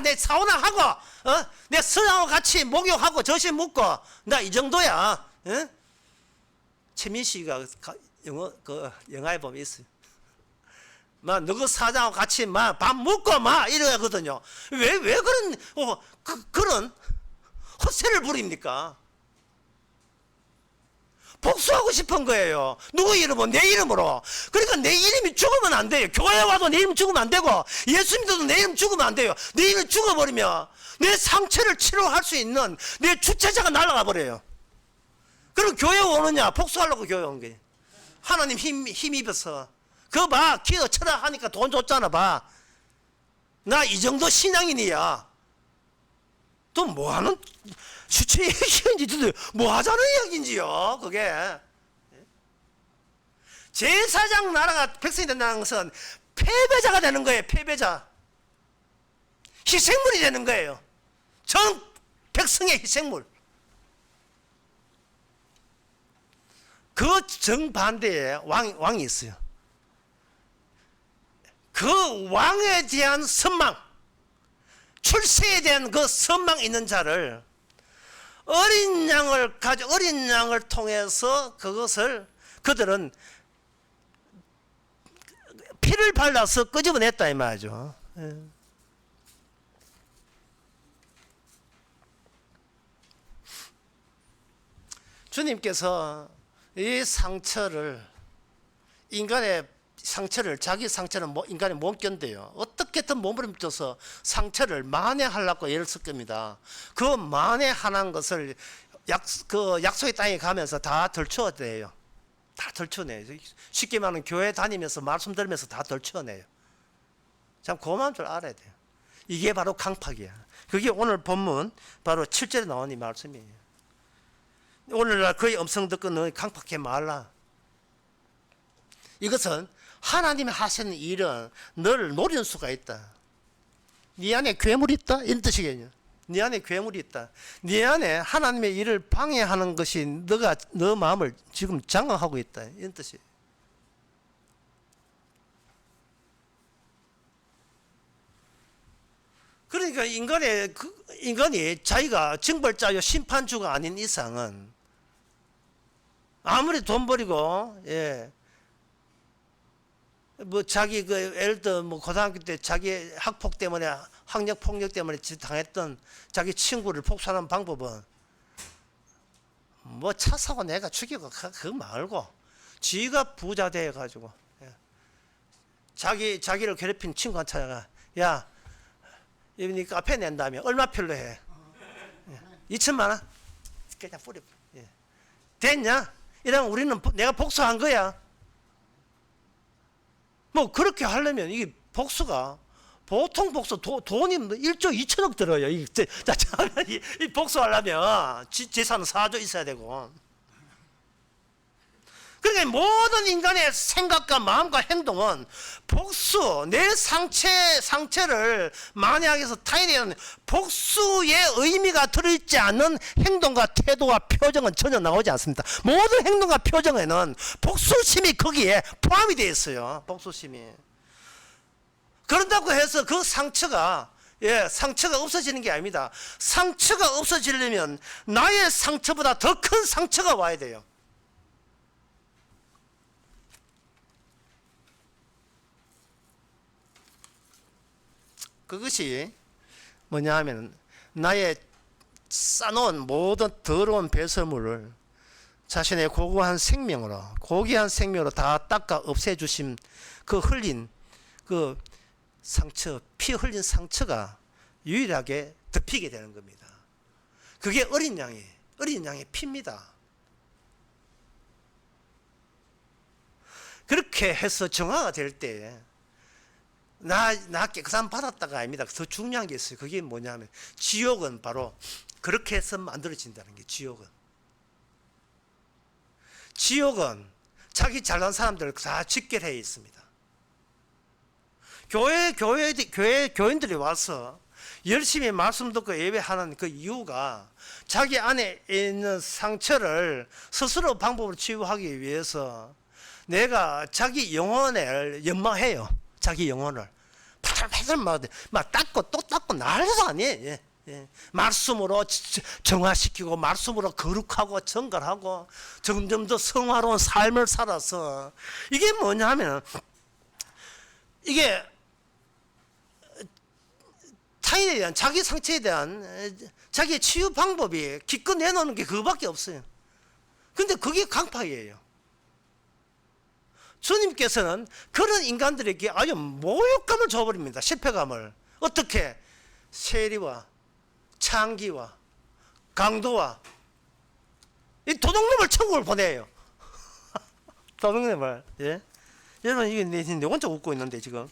내 사우나하고 내 서자하고 같이 목욕하고 저실 묻고 나 이 정도야. 최민식이가 영화에 보면 있어요. 너그 사장하고 같이 밥 먹고 이러거든요. 왜 그런 헛새를 부립니까? 복수하고 싶은 거예요. 누구 이름으로? 내 이름으로. 그러니까 내 이름이 죽으면 안 돼요. 교회 와도 내 이름 죽으면 안 되고 예수 믿어도 내 이름 죽으면 안 돼요. 내 이름 죽어버리면 내 상처를 치료할 수 있는 내 주체자가 날아가 버려요. 그럼 교회 오느냐? 복수하려고 교회 온 거예요. 하나님 힘 입어서 그거 봐. 기도 쳐라 하니까 돈 줬잖아. 봐. 나 이 정도 신앙인이야. 또 뭐하는 수치 얘기인지 뭐 하자는 이야기인지요. 그게 제사장 나라가 백성이 된다는 것은 패배자가 되는 거예요. 패배자. 희생물이 되는 거예요. 전 백성의 희생물. 그 정반대에 왕이 있어요. 그 왕에 대한 선망, 출세에 대한 그 선망 있는 자를 어린 양을 통해서 그들은 피를 발라서 끄집어냈다 이 말이죠. 주님께서 이 상처를 자기 상처는 인간이 못 견뎌요. 어떻게든 몸부림쳐서 상처를 만회하려고 애를 쓸 겁니다. 그 만회하는 것을 약속의 땅에 가면서 다 덜쳐내요. 다 덜쳐내요. 쉽게 말하면 교회 다니면서 말씀 들으면서 다 덜쳐내요. 참 고마운 줄 알아야 돼요. 이게 바로 강팍이야. 그게 오늘 본문 바로 7절에 나온 이 말씀이에요. 오늘날 그의 음성 듣고 너희 강팍해 말라. 이것은 하나님이 하시는 일은 너를 노리는 수가 있다. 네 안에 괴물이 있다? 이런 뜻이겠냐. 네 안에 괴물이 있다. 네 안에 하나님의 일을 방해하는 것이 너 마음을 지금 장악하고 있다. 이런 뜻이에요. 그러니까 인간이 자기가 징벌자요 심판주가 아닌 이상은 아무리 돈 버리고, 예. 뭐 자기 그 예를 들어 뭐 고등학교 때 자기 학폭 때문에 학력 폭력 때문에 당했던 자기 친구를 복수하는 방법은 뭐 차 사고 내가 죽이고 그거 말고 지가 부자 돼 가지고 자기를 괴롭힌 친구한테 찾아가 야 이분이 카페 낸다며 얼마 필요해 2천만 원 그냥 뿌려 됐냐 이러면 우리는 내가 복수한 거야. 뭐 그렇게 하려면 이게 복수가 보통 복수 돈이 1조 2천억 들어요. 이 복수하려면 재산 4조 있어야 되고. 그러니까 모든 인간의 생각과 마음과 행동은 복수, 내 상처를 만약에 해서 타인에게는 복수의 의미가 들어있지 않는 행동과 태도와 표정은 전혀 나오지 않습니다. 모든 행동과 표정에는 복수심이 거기에 포함이 되어 있어요. 복수심이. 그런다고 해서 그 상처가 없어지는 게 아닙니다. 상처가 없어지려면 나의 상처보다 더 큰 상처가 와야 돼요. 그것이 뭐냐 하면 나의 쌓아놓은 모든 더러운 배설물을 자신의 고귀한 생명으로 다 닦아 없애주신 그 흘린 그 상처, 피 흘린 상처가 유일하게 덮이게 되는 겁니다. 그게 어린 양의 피입니다. 그렇게 해서 정화가 될 때 나 깨끗함 받았다가 아닙니다. 더 중요한 게 있어요. 그게 뭐냐면 지옥은 바로 그렇게 해서 만들어진다는 게 지옥은 자기 잘난 사람들 다 직결해 있습니다. 교인들이 와서 열심히 말씀 듣고 예배하는 그 이유가 자기 안에 있는 상처를 스스로 방법으로 치유하기 위해서 내가 자기 영혼을 연마해요. 자기 영혼을 파들파들 막 닦고 또 닦고 난리도 아니에요. 말씀으로 정화시키고 말씀으로 거룩하고 정갈하고 점점 더 성화로운 삶을 살아서 이게 뭐냐면 이게 타인에 대한 자기 상처에 대한 자기의 치유 방법이 기껏 내놓는 게 그거밖에 없어요. 근데 그게 강팍이에요. 주님께서는 그런 인간들에게 아주 모욕감을 줘버립니다. 실패감을. 어떻게? 세리와 창기와 강도와 이 도둑놈을 천국을 보내요. 도둑놈을. 예? 여러분 이게 내 혼자 웃고 있는데 지금.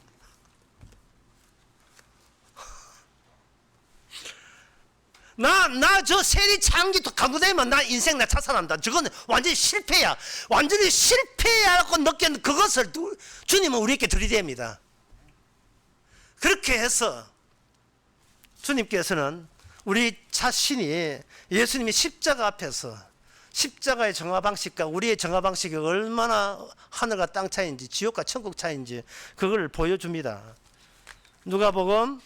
나 저 세리 창기 강도되면 나 인생 나 자살한다. 저건 완전히 실패야. 완전히 실패야라고 느꼈는 그것을 주님은 우리에게 들이댑니다. 그렇게 해서 주님께서는 우리 자신이 예수님이 십자가 앞에서 십자가의 정화 방식과 우리의 정화 방식이 얼마나 하늘과 땅 차이인지 지옥과 천국 차이인지 그걸 보여줍니다. 누가복음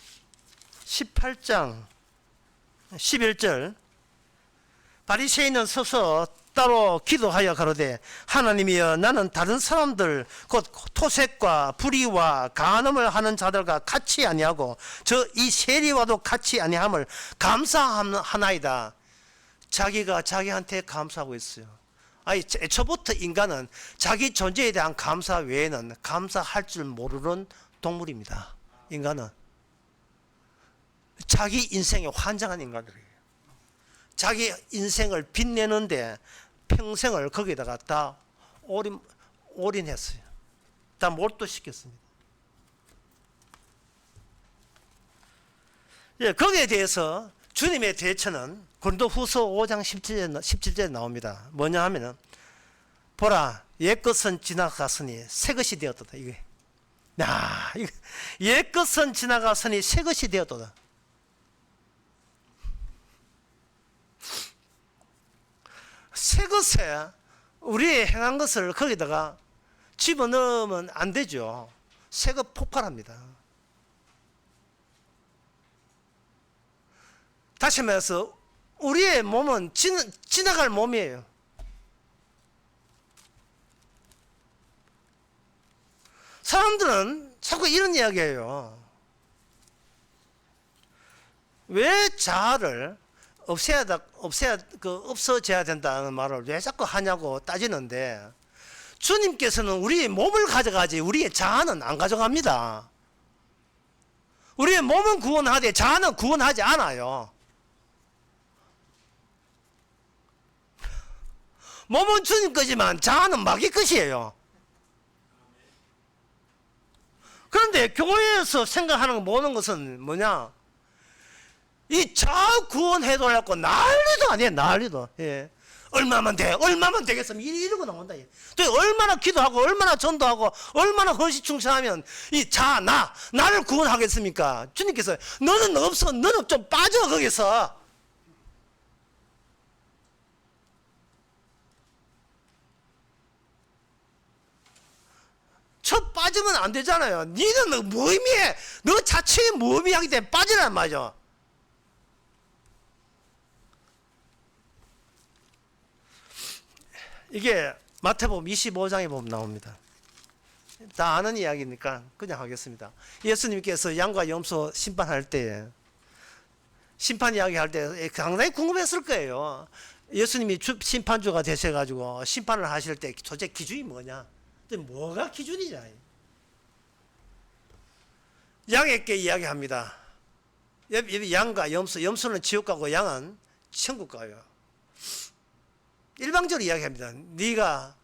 18장 11절 바리새인은 서서 따로 기도하여 가로되 하나님이여 나는 다른 사람들 곧 토색과 불의와 간음을 하는 자들과 같이 아니하고 저 이 세리와도 같이 아니함을 감사하나이다. 자기가 자기한테 감사하고 있어요. 아니 애초부터 인간은 자기 존재에 대한 감사 외에는 감사할 줄 모르는 동물입니다. 인간은 자기 인생에 환장한 인간들이에요. 자기 인생을 빛내는데 평생을 거기다가 다 올인했어요. 다 몰두시켰습니다. 예, 거기에 대해서 주님의 대처는 고린도후서 5장 17절에 나옵니다. 뭐냐 하면은 보라 옛것은 지나갔으니 새것이 되었도다. 이게 옛것은 지나갔으니 새것이 되었도다. 새 것에 우리의 행한 것을 거기다가 집어넣으면 안 되죠. 새 것 폭발합니다. 다시 말해서 우리의 몸은 지나갈 몸이에요. 사람들은 자꾸 이런 이야기해요. 왜 자아를 없어져야 된다는 말을 왜 자꾸 하냐고 따지는데, 주님께서는 우리의 몸을 가져가지 우리의 자아는 안 가져갑니다. 우리의 몸은 구원하되 자아는 구원하지 않아요. 몸은 주님 거지만 자아는 마귀 것이에요. 그런데 교회에서 생각하는 모든 것은 뭐냐? 이 자아 구원해달라고 난리도 아니에요. 난리도. 예. 얼마만 돼, 얼마만 되겠으면 이러고 나온다. 또 얼마나 기도하고 얼마나 전도하고 얼마나 헌신충성하면 이 자아 나를 구원하겠습니까? 주님께서 너는 없어, 너는 좀 빠져 거기서. 저 빠지면 안 되잖아요. 니는 무의미해. 너 자체에 무의미하기 때문에 빠지란 말이죠. 이게 마태복음 25장에 보면 나옵니다. 다 아는 이야기니까 그냥 하겠습니다. 예수님께서 양과 염소 심판할 때, 심판 이야기할 때 상당히 궁금했을 거예요. 예수님이 심판주가 되셔가지고 심판을 하실 때 도대체 기준이 뭐냐? 뭐가 기준이냐? 양에게 이야기합니다. 양과 염소는 지옥 가고 양은 천국 가요. 일방적으로 이야기합니다.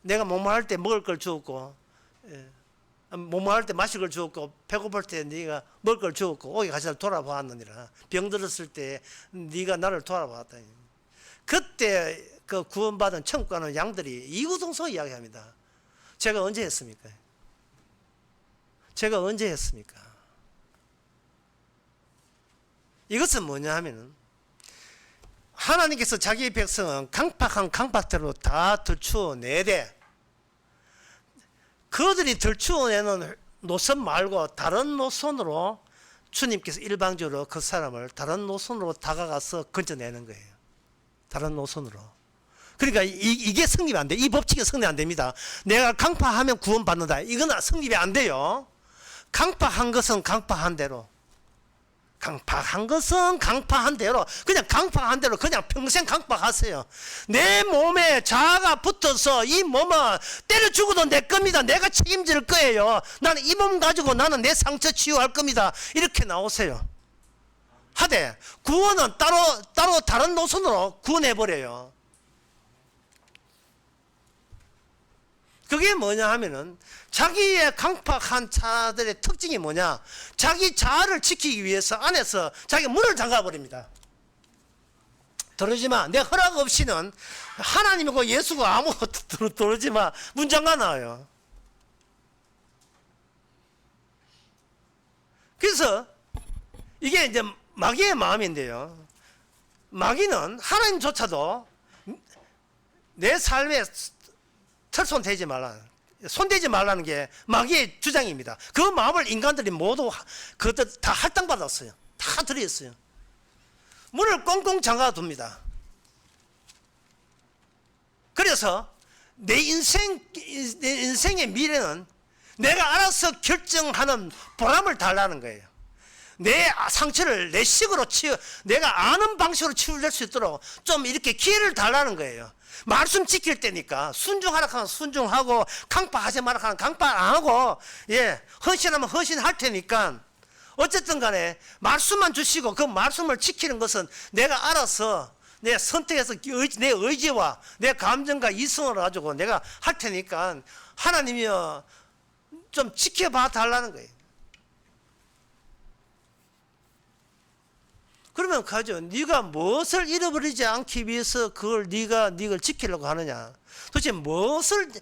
내가 목마를 때 먹을 걸 주었고, 목마를 때 마실 걸 주었고, 배고플 때 네가 먹을 걸 주었고, 오기 가서 돌아보았느니라. 병들었을 때 네가 나를 돌아보았다. 그때 그 구원받은 천국 가는 양들이 이구동성 이야기합니다. 제가 언제 했습니까? 제가 언제 했습니까? 이것은 뭐냐 하면은, 하나님께서 자기 백성은 강팍한 강팍대로 다 들추어내되, 그들이 들추어내는 노선 말고 다른 노선으로 주님께서 일방적으로 그 사람을 다른 노선으로 다가가서 건져내는 거예요. 다른 노선으로. 그러니까 이게 성립이 안 돼. 이 법칙이 성립 안 됩니다. 내가 강팍하면 구원받는다. 이건 성립이 안 돼요. 강팍한 것은 강팍한 대로, 강팍한 것은 강팍한 대로, 그냥 강팍한 대로 그냥 평생 강팍하세요. 내 몸에 자아가 붙어서 이 몸은 때려 죽어도 내 겁니다. 내가 책임질 거예요. 나는 이 몸 가지고 나는 내 상처 치유할 겁니다. 이렇게 나오세요. 하되 구원은 따로 다른 노선으로 구원해버려요. 그게 뭐냐 하면은, 자기의 강팍한 자들의 특징이 뭐냐? 자기 자아를 지키기 위해서 안에서 자기 문을 잠가버립니다. 들어오지 마. 내 허락 없이는 하나님이고 예수가 아무것도 들어오지 마. 문 잠가 놔요. 그래서 이게 이제 마귀의 마음인데요. 마귀는 하나님조차도 내 삶에 손대지 말라는 게 마귀의 주장입니다. 그 마음을 인간들이 모두 그것들 다 할당받았어요. 다 들였어요. 문을 꽁꽁 잠가둡니다. 그래서 내 인생의 미래는 내가 알아서 결정하는 보람을 달라는 거예요. 내 상처를 내 식으로 내가 아는 방식으로 치유될 수 있도록 좀 이렇게 기회를 달라는 거예요. 말씀 지킬 때니까 순종하라 하면 순종하고, 강파하지 마라 하면 강파 안 하고, 헌신하면 헌신할 테니까, 어쨌든 간에 말씀만 주시고 그 말씀을 지키는 것은 내가 알아서 내 선택해서 내 의지와 내 감정과 이성을 가지고 내가 할 테니까 하나님이여 좀 지켜봐 달라는 거예요. 그러면 가죠. 네가 무엇을 잃어버리지 않기 위해서 그걸 네가 지키려고 하느냐? 도대체 무엇을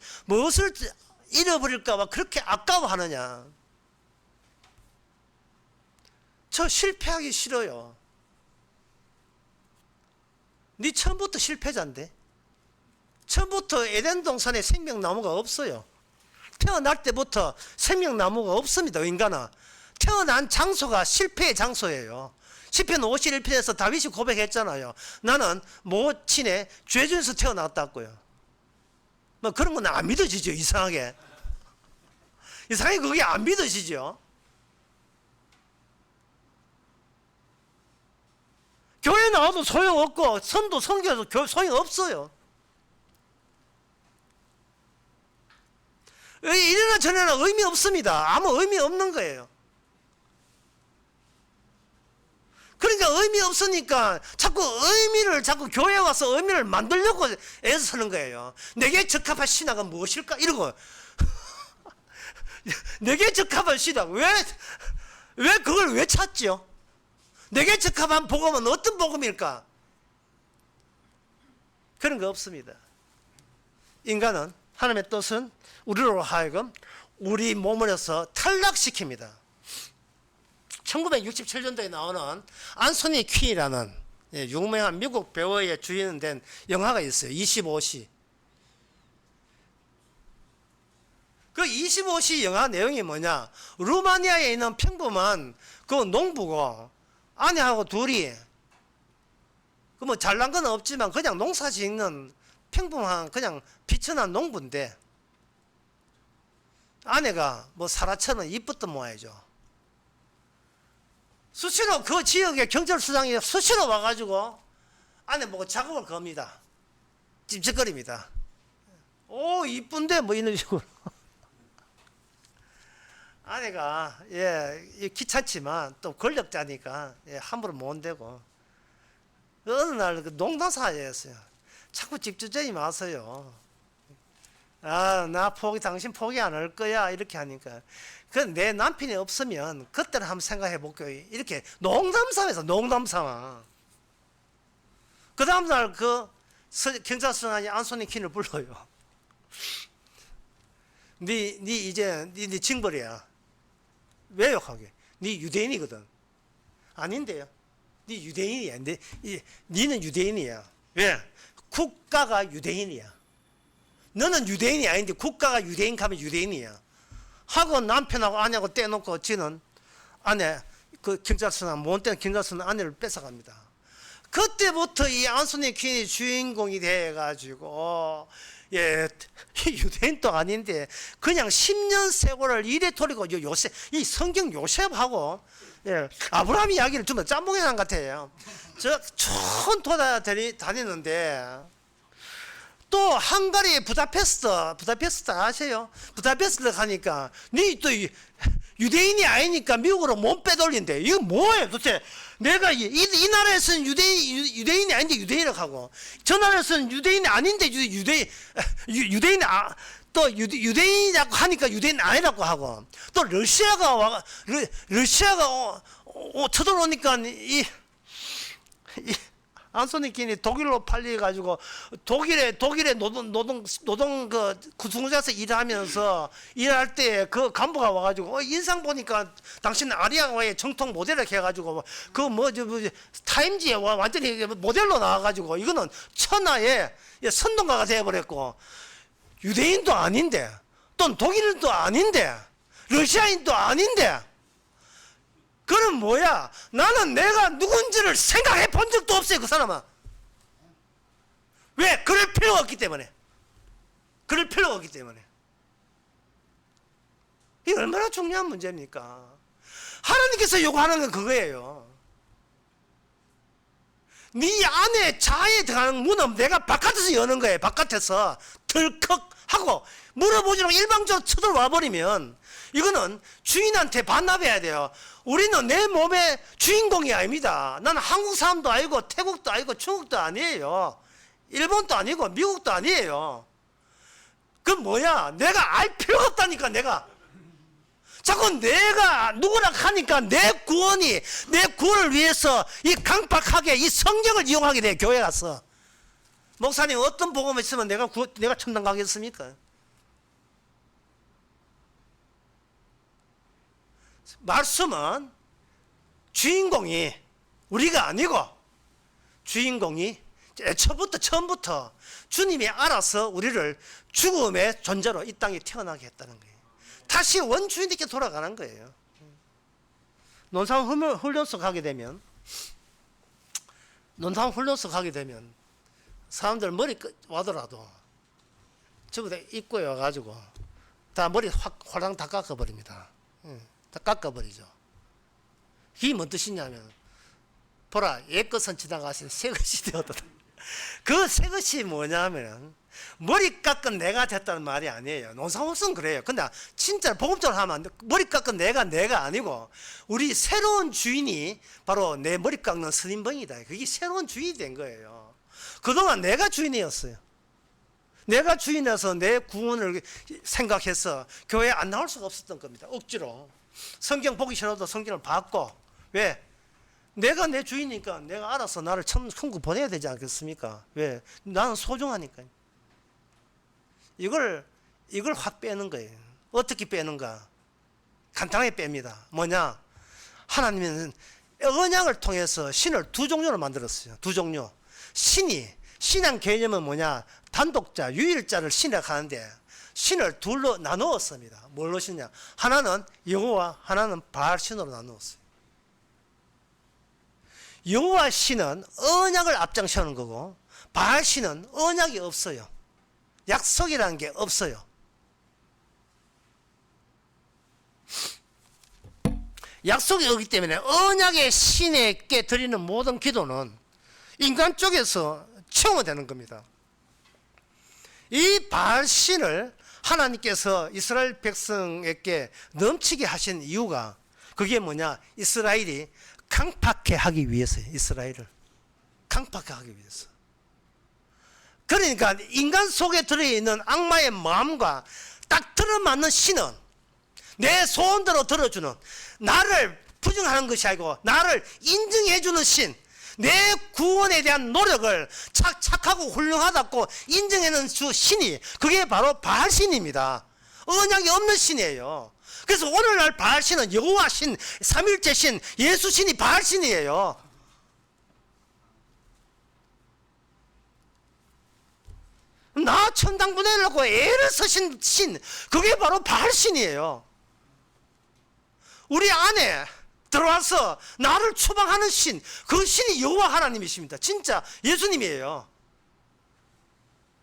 잃어버릴까 봐 그렇게 아까워하느냐? 저 실패하기 싫어요. 네 처음부터 실패자인데. 처음부터 에덴 동산에 생명나무가 없어요. 태어날 때부터 생명나무가 없습니다. 인간은 태어난 장소가 실패의 장소예요. 시편 51편에서 다윗이 고백했잖아요. 나는 모친의 죄중에서 태어났다고요. 뭐 그런 건 안 믿어지죠. 이상하게. 이상하게 그게 안 믿으시죠? 교회 나와도 소용없고 선도 선교도 소용없어요. 이래나 저래나 의미 없습니다. 아무 의미 없는 거예요. 그러니까 의미 없으니까 자꾸 교회에 와서 의미를 만들려고 애쓰는 거예요. 내게 적합한 신학은 무엇일까? 이러고 내게 적합한 신학 왜 그걸 왜 찾죠? 내게 적합한 복음은 어떤 복음일까? 그런 거 없습니다. 인간은 하나님의 뜻은 우리로 하여금 우리 몸으로서 탈락시킵니다. 1967년도에 나오는 안소니 퀸이라는 유명한 미국 배우의 주인은 된 영화가 있어요. 25시. 그 25시 영화 내용이 뭐냐? 루마니아에 있는 평범한 그 농부고 아내하고 둘이 그 뭐 잘난 건 없지만 그냥 농사 짓는 평범한 그냥 비천한 농부인데 아내가 뭐 사라처럼 이뻤던 모양이죠. 수시로 그 지역의 경찰서장이 수시로 와가지고 아내 보고 작업을 겁니다. 찝쩍거립니다. 오 이쁜데 뭐 이런 식으로. 아내가 귀찮지만 또 권력자니까 함부로 못 대고 어느 날 농담사였어요. 자꾸 집주정이 마세요. 나 당신 포기 안 할 거야 이렇게 하니까 그 내 남편이 없으면 그때는 한번 생각해 볼게요. 이렇게 농담삼에서 농담삼아. 그 다음날 그 경찰서장이 안소니 퀸을 불러요. 네 이제 네 징벌이야. 왜 욕하게? 네 유대인이거든. 아닌데요. 네 유대인이야. 니는 유대인이야. 왜? 국가가 유대인이야. 너는 유대인이 아닌데 국가가 유대인 가면 유대인이야. 하고 남편하고 아내하고 떼놓고 지는 아내 그 경찰서나 못된 경찰서는 아내를 뺏어갑니다. 그때부터 이 안소니 퀸이 주인공이 돼가지고 유대인도 아닌데 그냥 10년 세월을 이래 돌리고 요셉 이 성경 요셉하고 아브라함 이야기를 좀 짬뽕해 놓은 것 같아요. 저 촌 다니는데 또 헝가리 부다페스트 아세요? 부다페스트 가니까 니 또 유대인이 아니니까 미국으로 몸 빼돌린대. 이거 뭐예요 도대체? 내가 이 나라에서는 유대인이 아닌데 유대인이라고 하고 저 나라에서는 유대인이 아닌데 유대인이 또 유대인이라고 하니까 유대인 아니라고 하고 또 러시아가 쳐들어오니까 이 안소니 퀸이 독일로 팔려가지고 독일의 노동 그 구승자에서 일하면서 일할 때 그 간부가 와가지고 인상 보니까 당신 아리아와의 정통 모델을 해가지고 타임지에 완전히 모델로 나와가지고 이거는 천하의 선동가가 되어버렸고 유대인도 아닌데 또 독일인도 아닌데 러시아인도 아닌데 그럼 뭐야? 나는 내가 누군지를 생각해 본 적도 없어요, 그 사람은. 왜? 그럴 필요가 없기 때문에. 그럴 필요가 없기 때문에. 이게 얼마나 중요한 문제입니까? 하나님께서 요구하는 건 그거예요. 네 안에 자아에 들어가는 문은 내가 바깥에서 여는 거예요. 바깥에서 덜컥 하고 물어보지 않고 일방적으로 쳐들어와 버리면 이거는 주인한테 반납해야 돼요. 우리는 내 몸의 주인공이 아닙니다. 나는 한국 사람도 아니고 태국도 아니고 중국도 아니에요. 일본도 아니고 미국도 아니에요. 그건 뭐야? 내가 알 필요가 없다니까 내가. 자꾸 내가 누구나 하니까 내 구원을 위해서 이 강박하게 이 성경을 이용하게 돼 교회 가서. 목사님 어떤 복음이 있으면 내가 천당 가겠습니까? 말씀은 주인공이 우리가 아니고 주인공이 처음부터 주님이 알아서 우리를 죽음의 존재로 이 땅에 태어나게 했다는 거예요. 다시 원주인에게 돌아가는 거예요. 논산 훈련소 가게 되면 사람들 머리 와더라도 전부 다 입고 와가지고 다 머리 확 홀랑 다 깎아버립니다. 다 깎아버리죠. 이게 뭔 뜻이냐면 보라, 옛것은 지나가신 새것이 되었다. 그 새것이 뭐냐면 머리 깎은 내가 됐다는 말이 아니에요. 논사무슨 그래요. 근데 진짜 복음적으로 하면 안 돼. 머리 깎은 내가 아니고 우리 새로운 주인이 바로 내 머리 깎는 스님벙이다. 그게 새로운 주인이 된 거예요. 그동안 내가 주인이었어요. 내가 주인이어서 내 구원을 생각해서 교회에 안 나올 수가 없었던 겁니다. 억지로. 성경 보기 싫어도 성경을 봤고. 왜? 내가 내 주인이니까 내가 알아서 나를 천국 보내야 되지 않겠습니까? 왜? 나는 소중하니까요. 이걸 확 빼는 거예요. 어떻게 빼는가? 간단하게 뺍니다. 뭐냐? 하나님은 언약을 통해서 신을 두 종류로 만들었어요. 두 종류. 신앙 개념은 뭐냐? 단독자, 유일자를 신이라고 하는데 신을 둘로 나누었습니다. 뭘로 신냐? 하나는 여호와, 하나는 바알 신으로 나누었어요. 여호와 신은 언약을 앞장서는 거고 바알 신은 언약이 없어요. 약속이라는 게 없어요. 약속이 없기 때문에 언약의 신에게 드리는 모든 기도는 인간 쪽에서 청어되는 겁니다. 이 바알 신을 하나님께서 이스라엘 백성에게 넘치게 하신 이유가 그게 뭐냐? 이스라엘이 강팍해 하기 위해서예요. 이스라엘을 강팍해 하기 위해서. 그러니까 인간 속에 들어있는 악마의 마음과 딱 들어맞는 신은 내 소원대로 들어주는, 나를 부정하는 것이 아니고 나를 인정해주는 신, 내 구원에 대한 노력을 착하고 훌륭하다고 인정해주는 신이 그게 바로 바알 신입니다. 언약이 없는 신이에요. 그래서 오늘날 바알 신은 여호와 신, 삼일째 신, 예수 신이 바알 신이에요. 나 천당 보내려고 애를 쓰신 신, 그게 바로 바알 신이에요. 우리 안에 들어와서 나를 추방하는 신, 그 신이 여호와 하나님이십니다. 진짜 예수님이에요.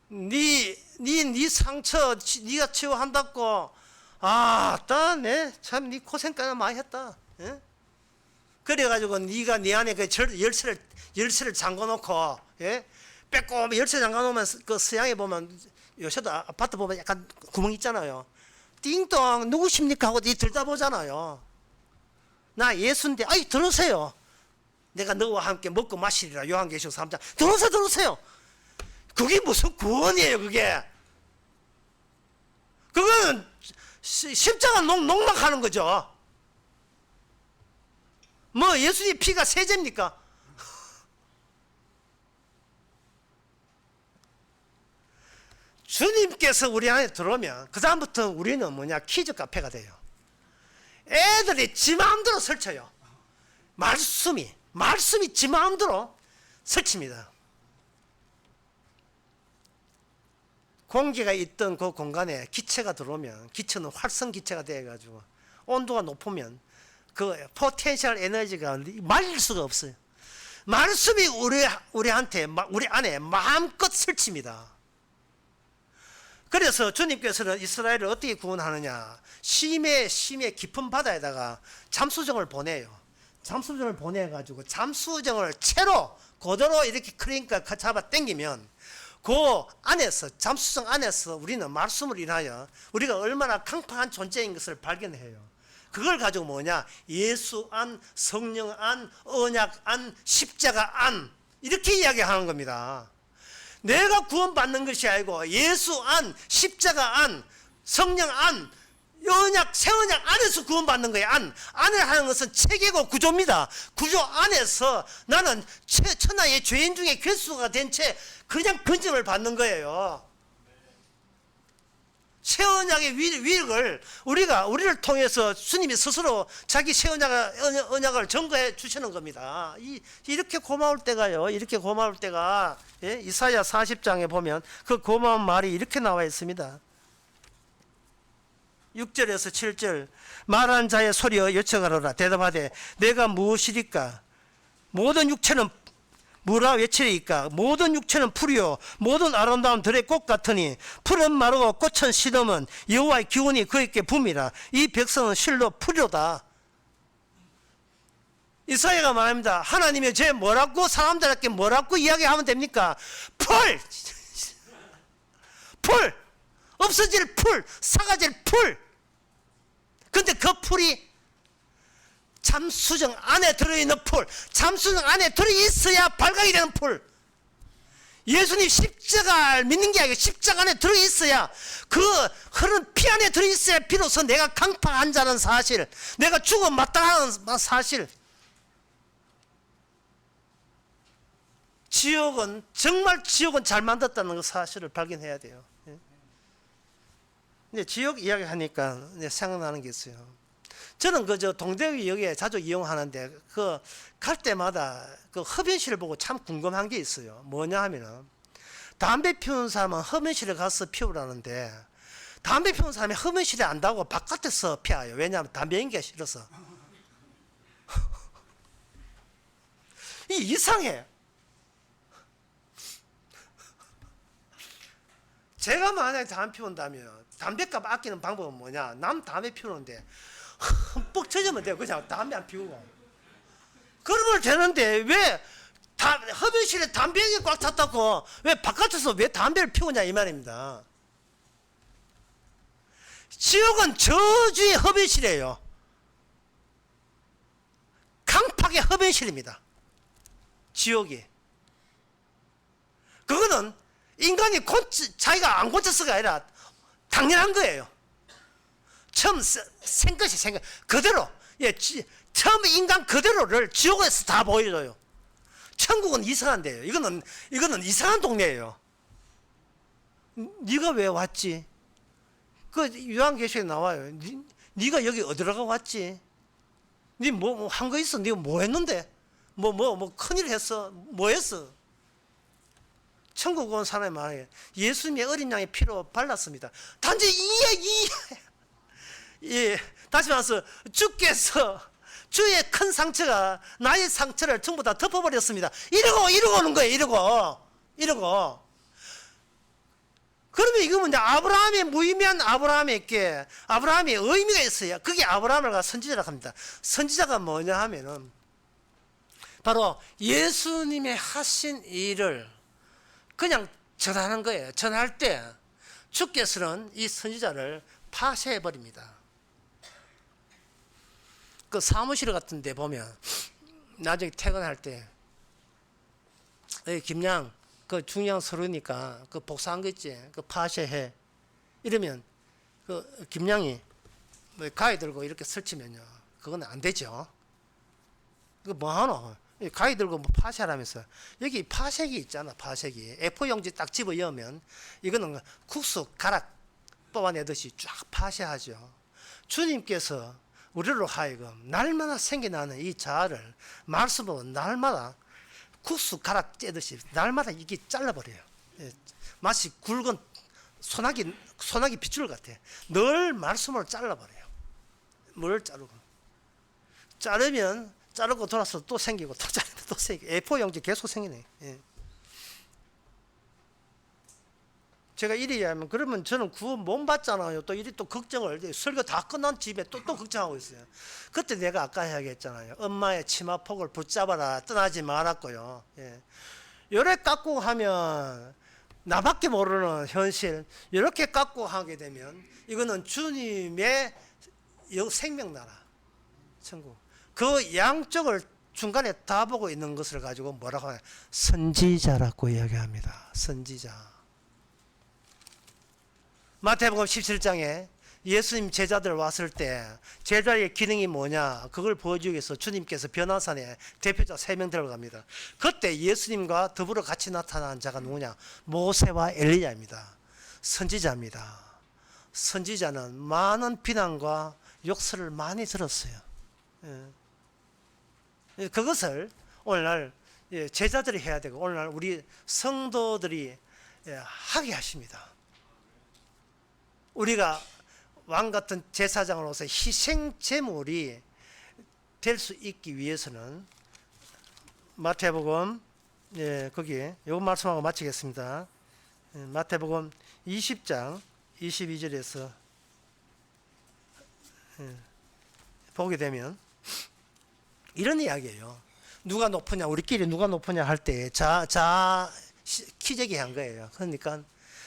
네 상처 네가 치유한다고, 참 네 고생까지 많이 했다. 예? 그래가지고 네가 네 안에 그 열쇠를 잠궈놓고, 예? 빼꼼 열쇠 잠궈놓으면 그 서양에 보면 요새도 아파트 보면 약간 구멍 있잖아요. 띵동 누구십니까 하고 들다 보잖아요. 나 예수인데, 들으세요. 내가 너와 함께 먹고 마시리라. 요한계시록 3장. 들으세요. 그게 무슨 구원이에요, 그게. 그거는 십자가 농락하는 거죠. 뭐 예수님 피가 세제입니까? 주님께서 우리 안에 들어오면 그 다음부터 우리는 뭐냐? 퀴즈 카페가 돼요. 애들이 지 마음대로 설쳐요. 말씀이 지 마음대로 설칩니다. 공기가 있던 그 공간에 기체가 들어오면 기체는 활성 기체가 되어가지고 온도가 높으면 그 포텐셜 에너지가 말릴 수가 없어요. 말씀이 우리한테, 우리 안에 마음껏 설칩니다. 그래서 주님께서는 이스라엘을 어떻게 구원하느냐? 심해 깊은 바다에다가 잠수정을 보내요. 잠수정을 보내가지고 잠수정을 채로 그대로 이렇게 크레인과 잡아 당기면 그 안에서, 잠수정 안에서 우리는 말씀을 인하여 우리가 얼마나 강팍한 존재인 것을 발견해요. 그걸 가지고 뭐냐? 예수 안, 성령 안, 언약 안, 십자가 안, 이렇게 이야기하는 겁니다. 내가 구원받는 것이 아니고 예수 안, 십자가 안, 성령 안, 언약, 새 언약 안에서 구원받는 거예요. 안에 하는 것은 체계고 구조입니다. 구조 안에서 나는 천하의 죄인 중에 괴수가 된 채 그냥 건짐을 받는 거예요. 새 언약의 위력을 우리를 통해서 주님이 스스로 자기 새 언약을 증거해 주시는 겁니다. 이렇게 고마울 때가요. 이렇게 고마울 때가, 예? 이사야 40장에 보면 그 고마운 말이 이렇게 나와 있습니다. 6절에서 7절. 말한 자의 소리여 여쭤가로라. 대답하되 내가 무엇이리까? 모든 육체는 뭐라 외치리까? 모든 육체는 풀이요 모든 아름다운 들의 꽃 같으니 풀은 마르고 꽃은 시듬은 여호와의 기운이 그에게 붐이라. 이 백성은 실로 풀이로다. 이사야가 말합니다. 하나님이 제 뭐라고 사람들에게 뭐라고 이야기하면 됩니까? 풀! 풀! 없어질 풀! 사라질 풀! 근데 그 풀이 잠수정 안에 들어있는 풀, 잠수정 안에 들어있어야 발각이 되는 풀. 예수님 십자가를 믿는 게 아니고 십자가 안에 들어있어야, 그 흐르는 피 안에 들어있어야 비로소 내가 강팍한 자는 사실, 내가 죽어 마땅하는 사실. 지옥은, 정말 지옥은 잘 만들었다는 그 사실을 발견해야 돼요. 이제 지옥 이야기 하니까 생각나는 게 있어요. 저는 그저 동대구역에 자주 이용하는데 그 갈 때마다 그 흡연실을 보고 참 궁금한 게 있어요. 뭐냐 하면은 담배 피우는 사람은 흡연실에 가서 피우라는데 담배 피우는 사람이 흡연실에 안 가고 바깥에서 피워요. 왜냐하면 담배 연기가 싫어서. 이상해. 제가 만약에 담배 피운다면 담배값 아끼는 방법은 뭐냐? 남 담배 피우는데 흠뻑 쳐지면 돼요. 그냥 담배 안 피우고. 그러면 되는데 왜 흡연실에 담배가 꽉 찼다고 왜 바깥에서 왜 담배를 피우냐 이 말입니다. 지옥은 저주의 흡연실이에요. 강팍의 흡연실입니다. 지옥이. 그거는 인간이 자기가 안 고쳤어가 아니라 당연한 거예요. 처음 생것이 생각 그대로, 예, 처음 인간 그대로를 지옥에서 다 보여줘요. 천국은 이상한 데예요. 이거는 이상한 동네예요. 네가 왜 왔지? 그 요한계시록에 나와요. 네가 여기 어디로 가 왔지? 네 뭐 한 거 있어? 네가 뭐 했는데? 뭐 큰일 했어? 뭐 했어? 천국 온 사람이 말해요. 예수님의 어린 양의 피로 발랐습니다. 단지 예, 다시 말해서 주께서 주의 큰 상처가 나의 상처를 전부 다 덮어버렸습니다. 이러고 오는 거예요. 이러고. 그러면 이거 뭐냐? 아브라함의 무의미한 아브라함에게 아브라함의 의미가 있어요. 그게 아브라함을 선지자라고 합니다. 선지자가 뭐냐 하면은 바로 예수님의 하신 일을 그냥 전하는 거예요. 전할 때 주께서는 이 선지자를 파쇄해 버립니다. 그 사무실 같은 데 보면 나중에 퇴근할 때 김양 그 중요한 서류니까 그 복사한 거 있지, 그 파쇄해 이러면 그 김양이 뭐 가위 들고 이렇게 설치면요 그건 안 되죠. 그 뭐하노? 가위 들고 뭐 파쇄하라면서. 여기 파쇄기 있잖아. 파쇄기 A4 용지 딱 집어 넣으면 이거는 국수 가락 뽑아내듯이 쫙 파쇄하죠. 주님께서 우리로 하여금 날마다 생겨나는 이 자아를 말씀으로 날마다 국수 가락 째듯이 날마다 이게 잘라버려요. 마치 굵은 소나기 빗줄 같아. 늘 말씀으로 잘라버려요. 뭘 자르면 자르고 돌아서 또 생기고 또 자르면 또 생기고 A4 용지 계속 생기네. 예. 제가 이리 하면 그러면 저는 구원 못 받잖아요. 또 이리 또 걱정을 설교 다 끝난 집에 또 걱정하고 있어요. 그때 내가 아까 이야기했잖아요. 엄마의 치마폭을 붙잡아라 떠나지 말았고요. 예. 요래 깎고 하면 나밖에 모르는 현실 이렇게 깎고 하게 되면 이거는 주님의 생명나라 천국 그 양쪽을 중간에 다 보고 있는 것을 가지고 뭐라고 하냐 선지자라고 이야기합니다. 선지자. 마태복음 17장에 예수님 제자들 왔을 때 제자의 기능이 뭐냐 그걸 보여주기 위해서 주님께서 변화산에 대표자 3명 들어갑니다. 그때 예수님과 더불어 같이 나타난 자가 누구냐? 모세와 엘리야입니다. 선지자입니다. 선지자는 많은 비난과 욕설을 많이 들었어요. 그것을 오늘날 제자들이 해야 되고 오늘날 우리 성도들이 하게 하십니다. 우리가 왕 같은 제사장으로서 희생 제물이 될 수 있기 위해서는 마태복음 예, 거기 요 말씀하고 마치겠습니다. 예, 마태복음 20장 22절에서 보게 되면 이런 이야기예요. 누가 높으냐, 우리끼리 누가 높으냐 할 때 키재기 한 거예요. 그러니까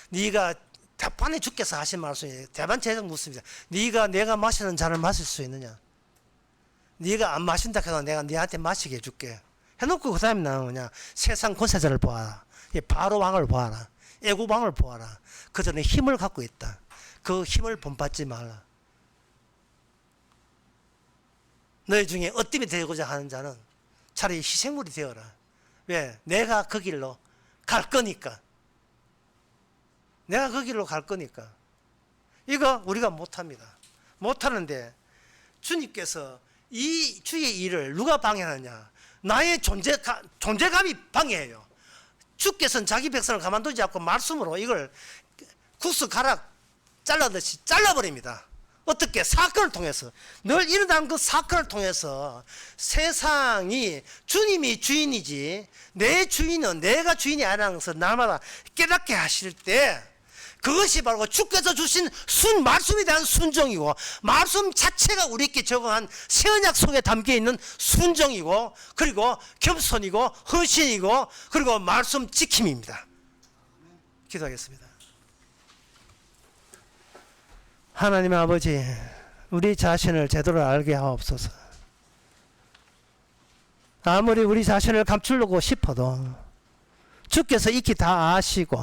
네가 대판에 주께서 하신 말씀이 대반 제적 묻습니다. 네가 내가 마시는 잔을 마실 수 있느냐? 네가 안 마신다 해도 내가 네한테 마시게 해줄게. 해놓고 그 다음에 나는 뭐냐? 세상 권세자를 보아라. 바로 왕을 보아라. 애굽왕을 보아라. 그들은 힘을 갖고 있다. 그 힘을 본받지 말라. 너희 중에 어뜸이 되고자 하는 자는 차라리 희생물이 되어라. 왜? 내가 그 길로 갈 거니까. 내가 그 길로 갈 거니까. 이거 우리가 못합니다. 못하는데 주님께서 이 주의 일을 누가 방해하느냐? 나의 존재감이 방해해요. 주께서는 자기 백성을 가만두지 않고 말씀으로 이걸 국수 가락 잘라듯이 잘라버립니다. 어떻게? 사건을 통해서. 늘 일어난 그 사건을 통해서 세상이 주님이 주인이지 내 주인은 내가 주인이 아니라는 것을 날마다 깨닫게 하실 때 그것이 바로 주께서 주신 말씀에 대한 순종이고 말씀 자체가 우리에게 적용한 새언약 속에 담겨있는 순종이고 그리고 겸손이고 헌신이고 그리고 말씀 지킴입니다. 기도하겠습니다. 하나님 아버지, 우리 자신을 제대로 알게 하옵소서. 아무리 우리 자신을 감추려고 싶어도 주께서 익히 다 아시고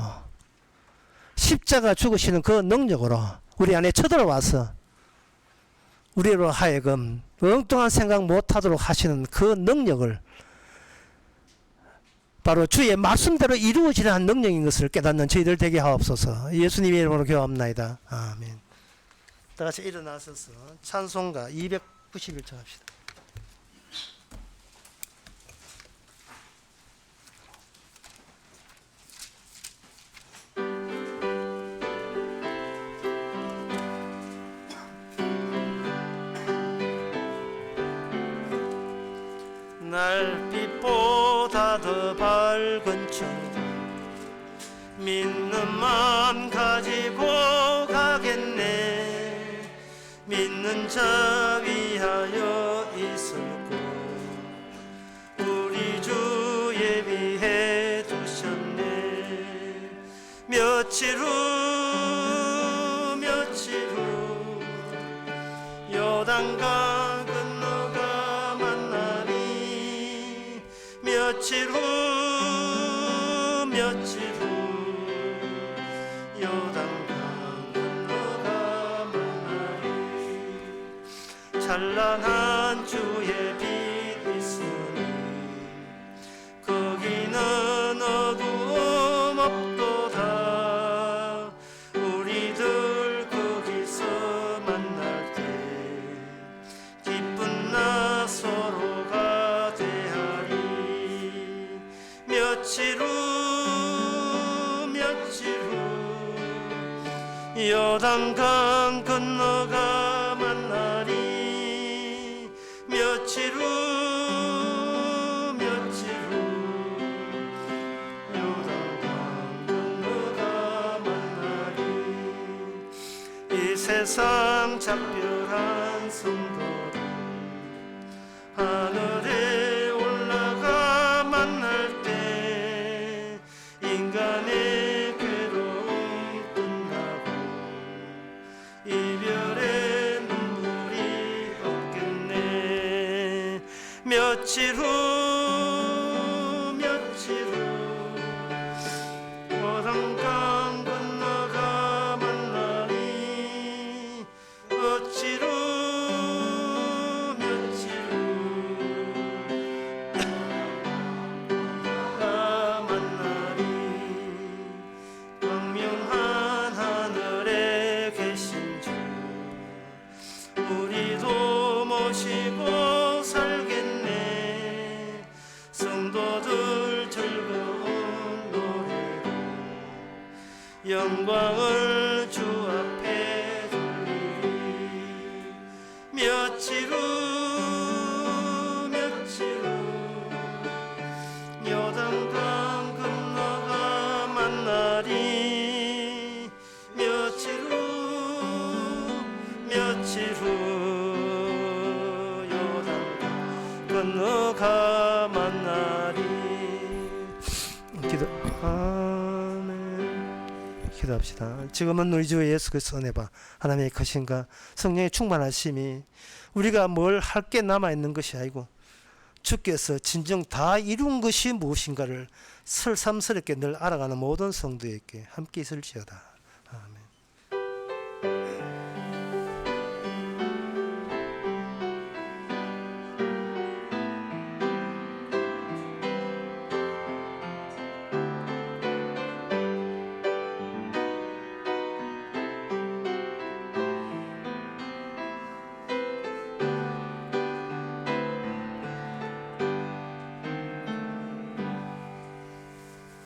십자가 죽으시는 그 능력으로 우리 안에 쳐들어와서 우리로 하여금 엉뚱한 생각 못하도록 하시는 그 능력을 바로 주의 말씀대로 이루어지는 능력인 것을 깨닫는 저희들 되게 하옵소서. 예수님의 이름으로 기도합나이다. 아멘. 다 같이 일어나셔서 찬송가 291절 합시다. 날빛보다 더 밝은 주 믿는 마음 가지고 가겠네. 믿는 자 위하여 있을 곳 우리 주 예비해 두셨네. 며칠 후 요단강 건너가 만나니 며칠 후 요단강 건너가 만나니 찬란한 주의 빛 있으니 거기는 어두움 없도다. 우리들 거기서 만날 때 기쁜 나 서로가 대하리. 며칠 후 요단강 건너가 만나리. 며칠 후 요단강 건너가 만나리. 이 세상 작별한 성도들 하늘에 올라가 만날 때 인간의 괴로움 끝나고 이별의 눈물이 없겠네. 며칠 후 요단강 건너가 만나니 어찌로 가 만나니. 광명한 하늘에 계신 주 우리도 모시고 살겠네. 성도들 즐거운 노래로 영광을 주 앞에 돌리리. 며칠 후 요단강 잠시 후 요단 건너가 만나리. 아멘. 기도합시다. 지금은 우리 주 예수 그리스도 은혜와 하나님의 크신가 성령의 충만하심이 우리가 뭘 할 게 남아있는 것이 아니고 주께서 진정 다 이룬 것이 무엇인가를 설삼스럽게 늘 알아가는 모든 성도에게 함께 있을지어다.